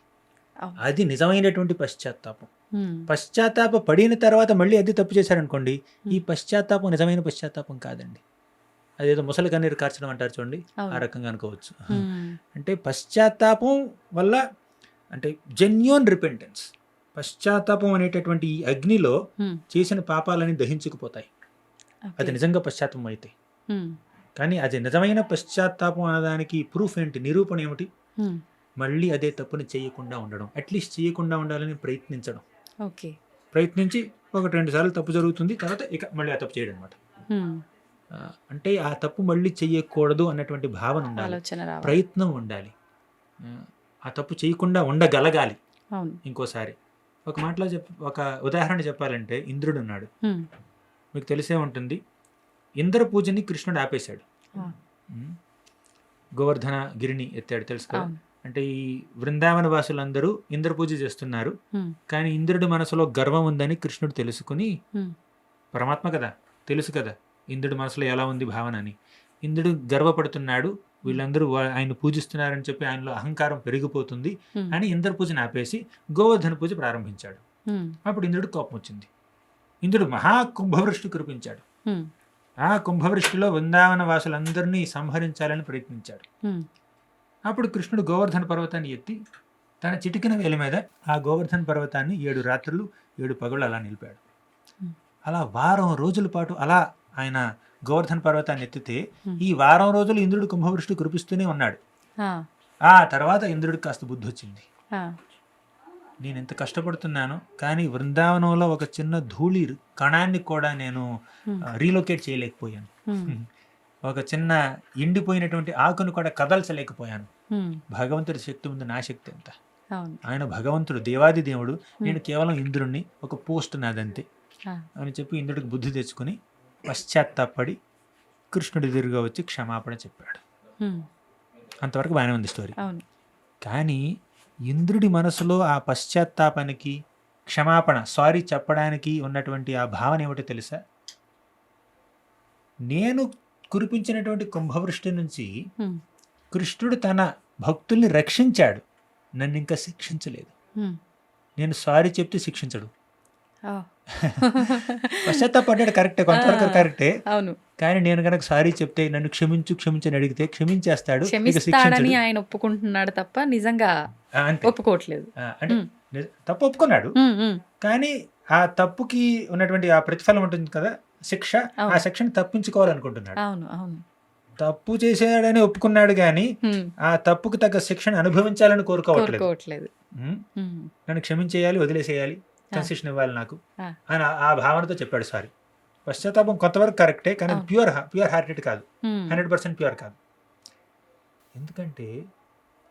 అవును. అది నిజమైనటువంటి పశ్చాత్తాపం. ఉమ్, పశ్చాత్తాప పడిన తర్వాత మళ్ళీ అదే తప్పు చేశారనుకోండి, ఈ పశ్చాత్తాపం నిజమైన పశ్చాత్తాపం కాదండి. అదేదో ముసలి కన్నీరు కార్చడం అంటారు చూడండి, అవును. ఆ రకంగా అనుకోవచ్చు. ఉమ్, అంటే పశ్చాత్తాపం వల్ల, అంటే జెన్యూన్ రిపెంటెన్స్, పశ్చాత్తాపం అనేటటువంటి ఈ అగ్నిలో ఉమ్, చేసిన పాపాలని దహించుకుపోతాయి, ఓకే, అది నిజంగా పశ్చాత్తాపం అయితే. ఉమ్, కానీ అది నిజమైన పశ్చాత్తాపం అనడానికి ప్రూఫ్ ఏంటి, నిరూపణ ఏమిటి? ఉమ్, మళ్ళీ అదే తప్పుని చేయకుండా ఉండడం, అట్లీస్ట్ చేయకుండా ఉండాలని ప్రయత్నించడం. ఓకే, ప్రయత్నించి 1-2 సార్లు తప్పు జరుగుతుంది, తర్వాత ఇక మళ్ళీ ఆ తప్పు చేయడం అనమాట. ఉమ్, అంటే ఆ తప్పు మళ్ళీ చెయ్యకూడదు అన్నటువంటి భావన ఉండాలి, ఆలోచన రావాలి. ప్రయత్నం ఉండాలి, ఆ తప్పు చేయకుండా ఉండగలగాలి. అవును. ఇంకోసారి ఒక మాటలో ఒక ఉదాహరణ చెప్పాలంటే, ఇంద్రుడు ఉన్నాడు, ఉమ్, మీకు తెలిసే ఉంటుంది. ఇంద్ర పూజని కృష్ణుడు ఆపేశాడు. ఆ, గోవర్ధన గిరిని ఎత్తాడు, తెలుసు కదా. అవును. అంటే ఈ బృందావన వాసులందరూ ఇంద్ర పూజ చేస్తున్నారు, ఉమ్, కానీ ఇంద్రుడి మనసులో గర్వం ఉందని కృష్ణుడు తెలుసుకుని, ఉమ్, పరమాత్మ కదా, తెలుసు కదా ఇంద్రుడి మనసులో ఎలా ఉంది భావన అని, ఇంద్రుడు గర్వపడుతున్నాడు, వీళ్ళందరూ ఆయన పూజిస్తున్నారని చెప్పి ఆయనలో అహంకారం పెరిగిపోతుంది ఉమ్, అని ఇంద్ర పూజను ఆపేసి గోవర్ధన పూజ ప్రారంభించాడు. ఉమ్, అప్పుడు ఇంద్రుడు కోపం వచ్చింది, ఇంద్రుడు మహాకుంభవృష్టి కురిపించాడు. ఉమ్, ఆ కుంభవృష్టిలో వృందావన వాసులందరినీ సంహరించాలని ప్రయత్నించాడు. హ్మ్. అప్పుడు కృష్ణుడు గోవర్ధన పర్వతాన్ని ఎత్తి తన చిటికిన వేలి మీద ఆ గోవర్ధన పర్వతాన్ని 7 రాత్రులు 7 పగళ్ళు అలా నిలిపాడు. Hmm. అలా వారం రోజుల పాటు అలా ఆయన గోవర్ధన పర్వతాన్ని ఎత్తితే Hmm. ఈ వారం రోజులు ఇంద్రుడు కుంభవృష్టి కురిపిస్తూనే ఉన్నాడు. ఆ, ఆ తర్వాత ఇంద్రుడికి కాస్త బుద్ధి వచ్చింది. ఆ, నేను ఎంత కష్టపడుతున్నాను, కానీ వృందావనంలో ఒక చిన్న ధూళి కణాన్ని కూడా నేను Hmm. రీలొకేట్ చేయలేకపోయాను. హ్మ్. ఒక చిన్న ఎండిపోయినటువంటి ఆకును కూడా కదల్చలేకపోయాను. హ్మ్. భగవంతుడి శక్తి ఉంది, నా శక్తి ఎంత? అవును. ఆయన భగవంతుడు, దేవాది దేవుడు, నేను కేవలం ఇంద్రుణ్ణి, ఒక పోస్ట్ నాదంతే ఆ, అని చెప్పి ఇంద్రుడికి బుద్ధి తెచ్చుకుని పశ్చాత్తాపడి కృష్ణుడి ఎదురుగా వచ్చి క్షమాపణ చెప్పాడు. హ్మ్. అంతవరకు బాగానే ఉంది స్టోరీ. అవును. కానీ ఇంద్రుడి మనసులో ఆ పశ్చాత్తాపానికి, క్షమాపణ, సారీ చెప్పడానికి ఉన్నటువంటి ఆ భావన ఏమిటో తెలుసా? నేను కురిపించినటువంటి కుంభవృష్టి నుంచి హ్మ్. కృష్ణుడు తన భక్తుల్ని రక్షించాడు, నన్ను ఇంకా శిక్షించలేదు. హ్మ్. నేను సారీ చెప్తే శిక్షించడు. ఆ. పశ్చాత్తాపడ్డాడు, కరెక్టే, కొంతవరకు ఆ. కరెక్టే. అవును. కానీ నేను కనుక సారీ చెప్తే నన్ను క్షమించని అడిగితే క్షమించేస్తాడు, ఇక క్షమిస్తాడని శిక్షించడు. ఆయన ఒప్పుకుంటున్నాడు తప్ప నిజంగా అంతే. ఒప్పుకోవట్లేదు. అంటే హ్మ్. తప్పు ఒప్పుకున్నాడు, హ్మ్. హ్మ్. కానీ ఆ తప్పుకి ఉన్నటువంటి ఆ ప్రతిఫలం ఉంటుంది కదా, శిక్ష, ఆ అవును. శిక్షను తప్పించుకోవాలనుకుంటున్నాడు. అవును. అవును. తప్పు చేశాడని ఒప్పుకున్నాడు, కానీ హ్మ్. ఆ తప్పుకు తగ్గ శిక్షను అనుభవించాలని కోరుకోవట్లేదు. కోరుకోవట్లేదు. ఉమ్, హ్మ్. నన్ను క్షమించేయాలి, వదిలేసేయాలి, కన్సెషన్ ఇవ్వాలి నాకు ఆ. అని ఆ భావనతో చెప్పాడు సారీ. పశ్చాత్తాపం కొంతవరకు కరెక్టే, కానీ అవును. ప్యూర్ హార్టెడ్ కాదు, హ్మ్. 100% ప్యూర్ కాదు. ఎందుకంటే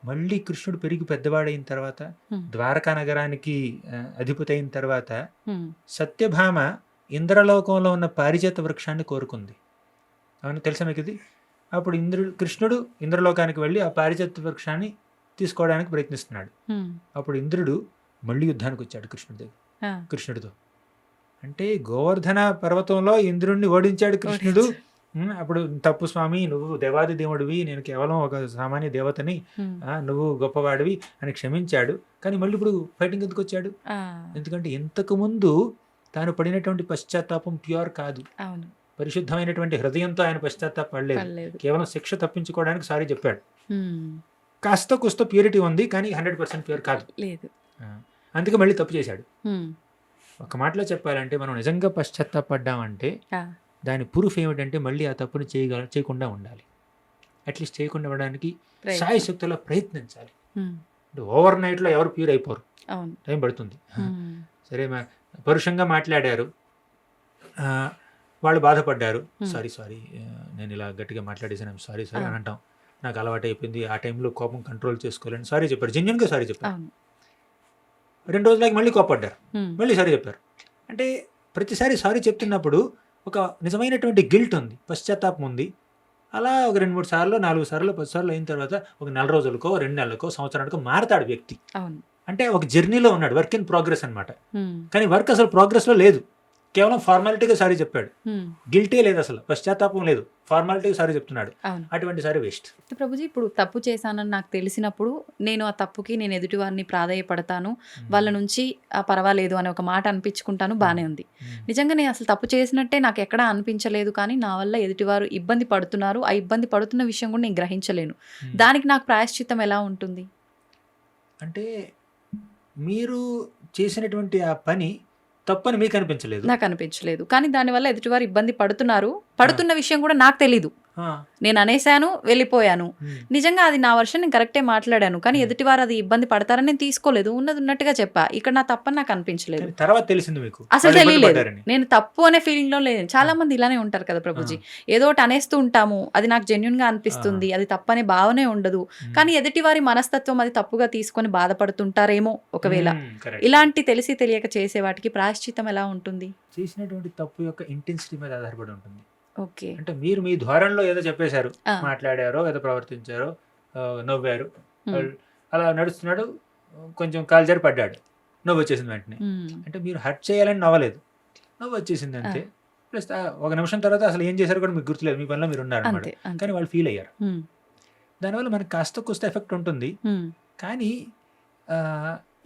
మళ్ళీ కృష్ణుడు పెరిగి పెద్దవాడైన తర్వాత, హ్మ్. ద్వారకా నగరానికి అధిపతి అయిన తర్వాత హ్మ్. సత్యభామ ఇంద్రలోకంలో ఉన్న పారిజాత వృక్షాన్ని కోరుకుంది. అవును, తెలుసా మీకు ఇది? అప్పుడు కృష్ణుడు ఇంద్రలోకానికి వెళ్ళి ఆ పారిజాత వృక్షాన్ని తీసుకోవడానికి ప్రయత్నిస్తున్నాడు. హ్మ్. అప్పుడు ఇంద్రుడు మళ్ళీ యుద్ధానికి వచ్చాడు ఆ. కృష్ణుడితో. అంటే గోవర్ధన పర్వతంలో ఇంద్రుడిని ఓడించాడు కృష్ణుడు. అప్పుడు తప్పు స్వామి, నువ్వు దేవాది దేవుడివి, నేను కేవలం ఒక సామాన్య దేవతని, హ్మ్. నువ్వు గొప్పవాడివి అని క్షమించాడు. కానీ మళ్ళీ ఇప్పుడు ఫైటింగ్ ఎందుకు వచ్చాడు? ఆ. ఎందుకంటే ఇంతకు ముందు తాను పడినటువంటి పశ్చాత్తాపం ప్యూర్ కాదు, అవును. పరిశుద్ధమైనటువంటి హృదయంతో ఆయన పశ్చాత్తాపడలేదు. పర్లేదు. కేవలం శిక్ష తప్పించుకోవడానికి సారీ చెప్పాడు. హ్మ్. కాస్త కుస్త ప్యూరిటీ ఉంది, కానీ 100% ప్యూర్ కాదు. లేదు. అందుకే మళ్ళీ తప్పు చేశాడు. హ్మ్. ఒక మాటలో చెప్పాలంటే, మనం నిజంగా పశ్చాత్తాపడ్డామంటే ఆ. దాని ప్రూఫ్ ఏమిటంటే మళ్ళీ ఆ తప్పుని చేయకుండా ఉండాలి. అట్లీస్ట్ చేయకుండా ఉండడానికి ప్రయత్నం. సాయశక్తిలో ప్రయత్నించాలి. హ్మ్. ఓవర్ నైట్లో ఎవరు ప్యూర్ అయిపోరు, అవును. టైం పడుతుంది. హ్మ్. సరే, పరుషంగా మాట్లాడారు, వాళ్ళు బాధపడ్డారు, Hmm. సారీ నేను ఇలా గట్టిగా మాట్లాడేసాను, సారీ Ah. అని అంటాం. నాకు అలవాటు అయిపోయింది, ఆ టైంలో కోపం కంట్రోల్ చేసుకోలేను, సారీ చెప్పారు, జెన్యున్గా సారీ చెప్పారు. అవును. 2 రోజులకి మళ్ళీ కోపడ్డారు, హ్మ్. మళ్ళీ సారీ చెప్పారు. అంటే ప్రతిసారి సారీ చెప్తున్నప్పుడు ఒక నిజమైనటువంటి గిల్ట్ ఉంది, పశ్చాత్తాపం ఉంది. అలా ఒక 2-3 సార్లు, 4 సార్లు, 10 సార్లు అయిన తర్వాత ఒక 4 రోజులకో, 2 నెలలకో, సంవత్సరానికో మారతాడు వ్యక్తి. అవును. అంటే ఒక జర్నీలో ఉన్నాడు, వర్క్ ఇన్ ప్రోగ్రెస్ అనమాట. హ్మ్. కానీ వర్క్ అసలు ప్రోగ్రెస్లో లేదు, కేవలం ఫార్మాలిటీగా సారీ చెప్పాడు. హ్మ్. గిల్టే లేదు, అసలు పశ్చాత్తాపం లేదు, ఫార్మాలిటీగా సారీ చెప్తున్నాడు. అవును. అటువంటి సారీ వేస్ట్. ప్రభుజీ, ఇప్పుడు తప్పు చేశానని నాకు తెలిసినప్పుడు నేను ఆ తప్పుకి నేను ఎదుటి వారిని ప్రాధేయపడతాను, వాళ్ళ నుంచి పర్వాలేదు అనే ఒక మాట అనిపించుకుంటాను, బాగానే ఉంది. నిజంగా నేను అసలు తప్పు చేసినట్టే నాకు ఎక్కడా అనిపించలేదు, కానీ నా వల్ల ఎదుటివారు ఇబ్బంది పడుతున్నారు, ఆ ఇబ్బంది పడుతున్న విషయం కూడా నేను గ్రహించలేను. దానికి నాకు ప్రాయశ్చిత్తం ఎలా ఉంటుంది? అంటే మీరు చేసినటువంటి ఆ పని తప్పని మీకు అనిపించలేదు, నాకు అనిపించలేదు, కానీ దానివల్ల ఎదుటివారు ఇబ్బంది పడుతున్న విషయం కూడా నాకు తెలీదు. నేను అనేసాను, వెళ్ళిపోయాను. నిజంగా అది నా వర్షన్, నేను కరెక్టే మాట్లాడాను, కానీ ఎదుటివారు అది ఇబ్బంది పడతారని నేను తీసుకోలేదు, ఉన్నది ఉన్నట్టుగా చెప్పా. ఇక్కడ నా తప్పని నాకు అనిపించలేదు, తర్వాత తెలిసింది మీకు, అసలు తెలియలేదు. నేను తప్పు అనే ఫీలింగ్ లో లేదు. చాలా మంది ఇలానే ఉంటారు కదా ప్రభుజీ, ఏదో ఒకటి అనేస్తూ ఉంటాము, అది నాకు జెన్యున్ గా అనిపిస్తుంది, అది తప్పనే భావనే ఉండదు, కానీ ఎదుటివారి మనస్తత్వం అది తప్పుగా తీసుకొని బాధపడుతుంటారేమో ఒకవేళ. ఇలాంటి తెలిసి తెలియక చేసే వాటికి ప్రాయశ్చిత్తం ఎలా ఉంటుంది? చేసినటువంటి తప్పు యొక్క ఇంటెన్సిటీ మీద ఆధారపడి ఉంటుంది. ఓకే. అంటే మీరు మీ ధోరణిలో ఏదో చెప్పేశారు, మాట్లాడారో ఏదో ప్రవర్తించారో, నవ్వారు, అలా నడుస్తున్నాడు, కొంచెం కాల్జారి పడ్డాడు, నవ్వు వచ్చేసింది వెంటనే. అంటే మీరు హర్ట్ చేయాలని నవ్వలేదు, నవ్వు వచ్చేసింది అంతే. ప్లస్ ఒక నిమిషం తర్వాత అసలు ఏం చేశారు కూడా మీకు గుర్తులేదు, మీ పనిలో మీరు ఉన్నారు అన్నమాట, కానీ వాళ్ళు ఫీల్ అయ్యారు. దానివల్ల మనకి కాస్త కుస్త ఎఫెక్ట్ ఉంటుంది. కానీ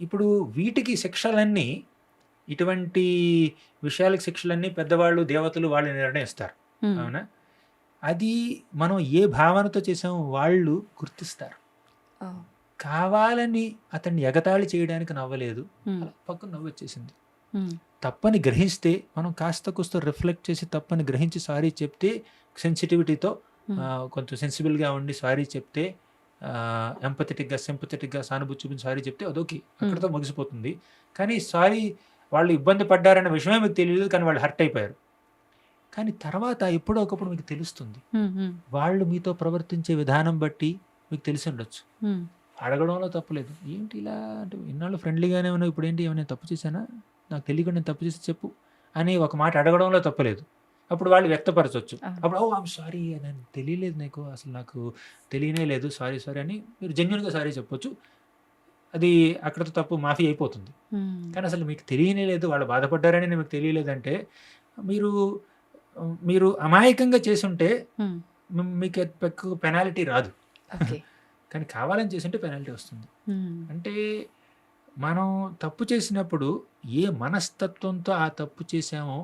ఇప్పుడు వీటికి శిక్షలన్నీ, ఇటువంటి విషయాలకు శిక్షలన్నీ పెద్దవాళ్ళు, దేవతలు వాళ్ళు నిర్ణయిస్తారు. హ్మ్. అవునా? అది మనం ఏ భావనతో చేసామో వాళ్ళు గుర్తిస్తారు. ఓహ్! కావాలని అతన్ని ఎగతాళి చేయడానికి నవ్వలేదు. హ్మ్. అలా పక్కన నవ్వొచ్చేసింది. హ్మ్. తప్పని గ్రహిస్తే మనం కాస్త కూస్త రిఫ్లెక్ట్ చేసి తప్పని గ్రహించి సారీ చెప్తే సెన్సిటివిటీతో హ్మ్. కొంచెం సెన్సిబుల్‌గా ఉండి సారీ చెప్తే సింపథెటిక్‌గా సానుభూతి చూపించి సారీ చెప్తే అదోకే. అక్కడితో ముగిసిపోతుంది. కానీ సారీ వాళ్ళు ఇబ్బంది పడ్డారన్న విషయమే మీకు తెలీదు. కానీ వాళ్ళు హర్ట్ అయిపోయారు. కానీ తర్వాత ఎప్పుడో ఒకప్పుడు మీకు తెలుస్తుంది. హ్మ్. హ్మ్. వాళ్ళు మీతో ప్రవర్తించే విధానం బట్టి మీకు తెలిసుండొచ్చు. హ్మ్. అడగడంలో తప్పులేదు. ఏంటి ఇలా అంటే ఇన్నాళ్ళు ఫ్రెండ్లీగానే ఉన్నావు. ఇప్పుడేంటి ఏమైనా తప్పు చేశానా? నాకు తెలియకుండా నేను తప్పు చేసి చెప్పు అని ఒక మాట అడగడంలో తప్పులేదు. అప్పుడు వాళ్ళు వ్యక్తపరచొచ్చు. అవును. అప్పుడు ఓహ్! ఐయామ్ సారీ నేను తెలియలేదు నీకు. అసలు నాకు తెలియనే లేదు. సారీ అని మీరు జెన్యూన్‌గా సారీ చెప్పొచ్చు. అది అక్కడితో తప్పు మాఫీ అయిపోతుంది. హ్మ్. కానీ అసలు మీకు తెలియనే లేదు. వాళ్ళు బాధపడ్డారని మీకు తెలియలేదంటే మీరు మీరు అమాయకంగా చేసుంటే హ్మ్. మీకు ఎక్కువ పెనాల్టీ రాదు. ఓకే. కానీ కావాలని చేసుంటే పెనాల్టీ వస్తుంది. హ్మ్. అంటే మనం తప్పు చేసినప్పుడు ఏ మనస్తత్వంతో ఆ తప్పు చేశామో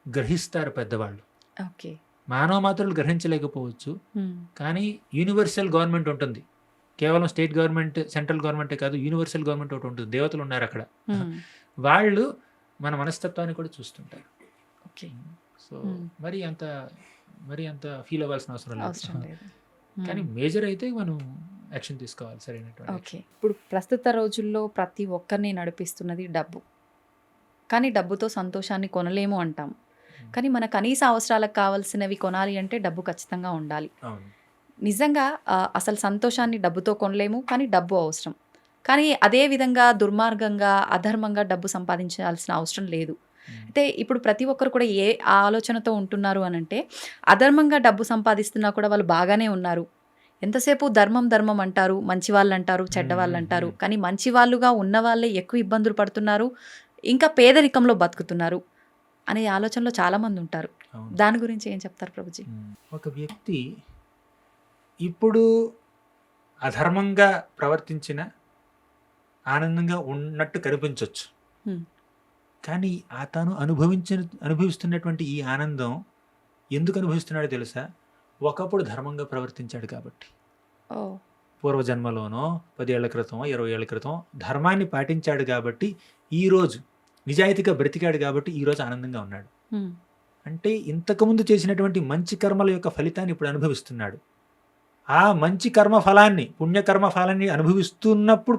గ్రహిస్తారు పెద్దవాళ్ళు. ఓకే. మానవ మాత్రులు గ్రహించలేకపోవచ్చు. హ్మ్. కానీ యూనివర్సల్ గవర్నమెంట్ ఉంటుంది. కేవలం స్టేట్ గవర్నమెంట్, సెంట్రల్ గవర్నమెంటే కాదు యూనివర్సల్ గవర్నమెంట్ ఒకటి ఉంటుంది. దేవతలు ఉన్నారక్కడ. హ్మ్. వాళ్ళు మన మనస్తత్వాన్ని కూడా చూస్తుంటారు. ఓకే. సో హ్మ్. మరి అంత ఫీల్ అవ్వాల్సిన అవసరం అవసరం లేదు. లేదు. కానీ హ్మ్. మేజర్ అయితే మనం యాక్షన్ తీసుకోవాలి. సరైనటువంటి ఓకే. యాక్షన్. ఇప్పుడు ప్రస్తుత రోజుల్లో ప్రతి ఒక్కరిని నడిపిస్తున్నది డబ్బు. కానీ డబ్బుతో సంతోషాన్ని కొనలేము అంటాం. కానీ మన కనీస అవసరాలకు కావాల్సినవి కొనాలి అంటే డబ్బు ఖచ్చితంగా ఉండాలి. అవును. నిజంగా అసలు సంతోషాన్ని డబ్బుతో కొనలేము. కానీ డబ్బు అవసరం. కానీ అదే విధంగా దుర్మార్గంగా, అధర్మంగా డబ్బు సంపాదించాల్సిన అవసరం లేదు. అయితే ఇప్పుడు ప్రతి ఒక్కరు కూడా ఏ ఆలోచనతో ఉంటున్నారు అనంటే, అధర్మంగా డబ్బు సంపాదిస్తున్నా కూడా వాళ్ళు బాగానే ఉన్నారు. ఎంతసేపు ధర్మం, ధర్మం అంటారు. మంచివాళ్ళంటారు, చెడ్డవాళ్ళంటారు. కానీ మంచివాళ్ళుగా ఉన్నవాళ్ళే ఎక్కువ ఇబ్బందులు పడుతున్నారు. ఇంకా పేదరికంలో బతుకుతున్నారు అనే ఆలోచనలో చాలామంది ఉంటారు. అవును. దాని గురించి ఏం చెప్తారు ప్రభుజీ? ఒక వ్యక్తి ఇప్పుడు అధర్మంగా ప్రవర్తించిన ఆనందంగా ఉన్నట్టు కనిపించొచ్చు. హ్మ్. కానీ తను అనుభవిస్తున్నటువంటి ఈ ఆనందం ఎందుకు అనుభవిస్తున్నాడో తెలుసా? ఒకప్పుడు ధర్మంగా ప్రవర్తించాడు కాబట్టి. ఓహ్! పూర్వజన్మలోనో 10 ఏళ్ల క్రితమో, 20 ఏళ్ల క్రితం ధర్మాన్ని పాటించాడు కాబట్టి ఈరోజు నిజాయితీగా బ్రతికాడు కాబట్టి ఈరోజు ఆనందంగా ఉన్నాడు. హ్మ్. అంటే ఇంతకుముందు చేసినటువంటి మంచి కర్మల యొక్క ఫలితాన్ని ఇప్పుడు అనుభవిస్తున్నాడు. ఆ మంచి కర్మ ఫలాన్ని, పుణ్యకర్మ ఫలాన్ని అనుభవిస్తున్నప్పుడు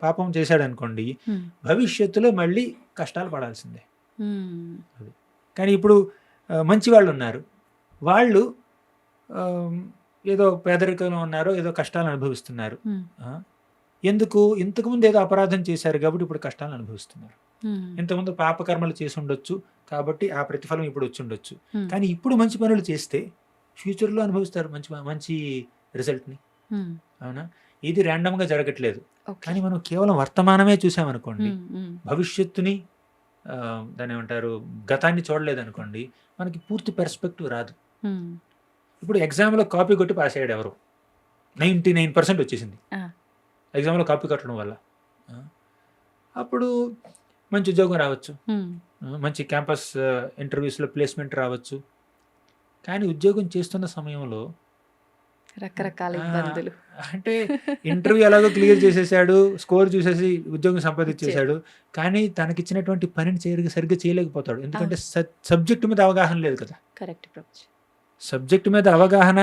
పాపం చేశాడనుకోండి, హ్మ్. భవిష్యత్తులో మళ్ళీ కష్టాలు పడాల్సిందే. హ్మ్. కానీ ఇప్పుడు మంచి వాళ్ళున్నారు. వాళ్ళు ఏదో పేదరికంలో ఉన్నారో, ఏదో కష్టాలను అనుభవిస్తున్నారు. హ్మ్. ఎందుకు? ఇంతకుముందు ఏదో అపరాధం చేశారు కాబట్టి ఇప్పుడు కష్టాలను అనుభవిస్తున్నారు. హ్మ్. ఇంతకుముందు పాపకర్మలు చేసి ఉండొచ్చు కాబట్టి ఆ ప్రతిఫలం ఇప్పుడు వచ్చి ఉండొచ్చు. హ్మ్. కానీ ఇప్పుడు మంచి పనులు చేస్తే ఫ్యూచర్‌లో అనుభవిస్తారు మంచి రిజల్ట్‌ని. హ్మ్. అవునా? ఇది ర్యాండమ్‌గా జరగట్లేదు. ఓకే. కానీ మనం కేవలం వర్తమానమే చూసామనుకోండి, హ్మ్. హ్మ్. భవిష్యత్తుని దాన్నేమంటారు గతాన్ని చూడలేదనుకోండి, మనకి పూర్తి పర్స్పెక్టివ్ రాదు. హ్మ్. ఇప్పుడు ఎగ్జామ్‌లో కాపీ కొట్టి పాస్ అయ్యాడు ఎవరో. 99% వచ్చేసింది. ఆ! ఎగ్జామ్‌లో కాపీ కొట్టడం వల్ల. ఆ! అప్పుడు మంచి ఉద్యోగం రావచ్చు. హ్మ్. మంచి క్యాంపస్ ఇంటర్వ్యూస్‌లో ప్లేస్‌మెంట్ రావచ్చు. కానీ ఉద్యోగం చేస్తున్న సమయంలో రకరకాల ఆ! ఇబ్బందులు. అంటే ఇంటర్వ్యూ ఎలాగో క్లియర్ చేసేసాడు. స్కోర్ చూసేసి ఉద్యోగం సంపాదించేసాడు. కానీ తనకిచ్చినటువంటి పనిని సరిగ్గా చేయలేకపోతాడు. ఎందుకంటే సబ్జెక్ట్ మీద అవగాహన లేదు కదా! కరెక్ట్ ప్రభుజీ. సబ్జెక్ట్ మీద అవగాహన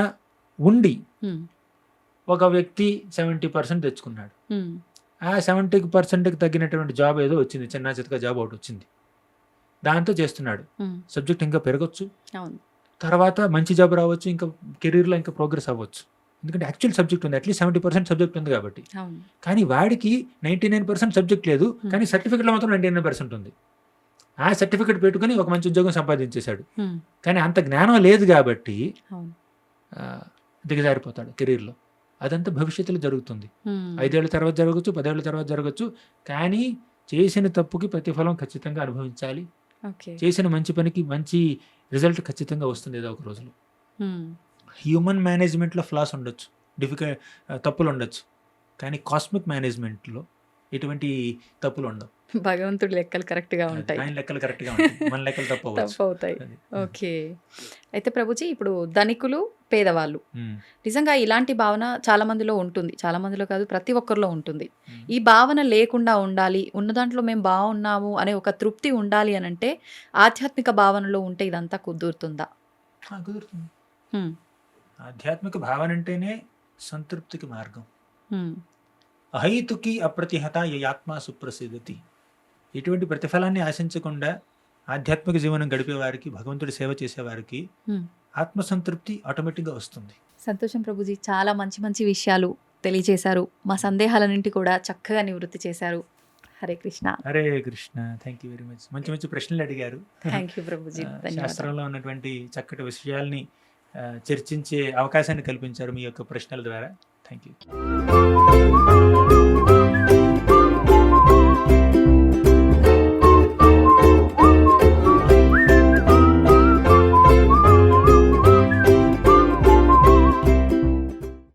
ఉండి హ్మ్. ఒక వ్యక్తి 70% తెచ్చుకున్నాడు. హ్మ్. ఆ 70%కి తగ్గినటువంటి జాబ్ ఏదో వచ్చింది. చిన్నా చితకా జాబ్ ఒకటొచ్చింది. దాంతో చేస్తున్నాడు. హ్మ్. సబ్జెక్ట్ ఇంకా పెరగొచ్చు. అవును. తర్వాత మంచి జాబ్ రావచ్చు. ఇంకా కెరీర్‌లో ఇంకా ప్రోగ్రెస్ అవ్వచ్చు. ఎందుకంటే యాక్చువల్ సబ్జెక్ట్ ఉంది. అట్‌లీస్ట్ 70% సబ్జెక్ట్ ఉంది కాబట్టి. అవును. కానీ వాడికి 99% సబ్జెక్ట్ లేదు. హ్మ్. కానీ సర్టిఫికేట్‌లో మాత్రం 99% ఉంది. ఆ సర్టిఫికేట్ పెట్టుకొని ఒక మంచి ఉద్యోగం సంపాదించేశాడు. హ్మ్. కానీ అంత జ్ఞానం లేదు కాబట్టి అవును. దిగజారిపోతాడు కెరీర్‌లో. అదంతా భవిష్యత్తులో జరుగుతుంది. హ్మ్. 5 ఏళ్ల తర్వాత జరగొచ్చు, 10 ఏళ్ల తర్వాత జరగొచ్చు. కానీ చేసిన తప్పుకి ప్రతిఫలం ఖచ్చితంగా అనుభవించాలి. ఓకే. చేసిన మంచి పనికి మంచి రిజల్ట్ ఖచ్చితంగా వస్తుంది ఏదో ఒక రోజులో. హ్మ్. హ్యూమన్ మేనేజ్మెంట్‌లో ఫ్లాస్ ఉండొచ్చు. తప్పులుండొచ్చు. కానీ కాస్మిక్ మేనేజ్మెంట్‌లో ఎటువంటి తప్పులుండవు. భగవంతుడి లెక్కలు కరెక్ట్‌గా అది. ఉంటాయి. ఆయన లెక్కలు కరెక్ట్‌గా ఉంటాయి. మన లెక్కలు తప్పవచ్చు. తప్పవుతాయి. అది. ఓకే. అయితే ప్రభుజీ ఇప్పుడు ధనికులు, పేదవాళ్ళు హ్మ్. నిజంగా ఇలాంటి భావన చాలా మందిలో ఉంటుంది. చాలా మందిలో కాదు ప్రతి ఒక్కరిలో ఉంటుంది. హ్మ్. ఈ భావన లేకుండా ఉండాలి, ఉన్న దాంట్లో మేము బాగున్నాము అనే ఒక తృప్తి ఉండాలి అనంటే ఆధ్యాత్మిక భావనలో ఉంటే ఇదంతా కుదురుతుందా? కుదురుతుంది. హ్మ్. ఆధ్యాత్మిక భావన అంటేనే సంతృప్తికి మార్గం. హ్మ్. అహైతుకి అప్రతిహత యయాత్మ సుప్రసిద్ధతి. ఎటువంటి ప్రతిఫలాన్ని ఆశించకుండా ఆధ్యాత్మిక జీవనం గడిపే వారికి, భగవంతుడి సేవ చేసేవారికి హ్మ్. ఆత్మసంతృప్తి ఆటోమేటిక్గా వస్తుంది. సంతోషం ప్రభుజీ. చాలా మంచి మంచి విషయాలు తెలియజేశారు. మా సందేహాలన్నింటి కూడా చక్కగా నివృత్తి చేశారు. Hare Krishna. Hare Krishna. Thank you very much. మంచి మంచి ప్రశ్నలు అడిగారు. Thank you Prabhuji. ధన్యవాదాలు. శాస్త్రంలో ఉన్నటువంటి చక్కటి విషయాల్ని చర్చించే అవకాశాన్ని కల్పించారు మీ యొక్క ప్రశ్నల ద్వారా. Thank you.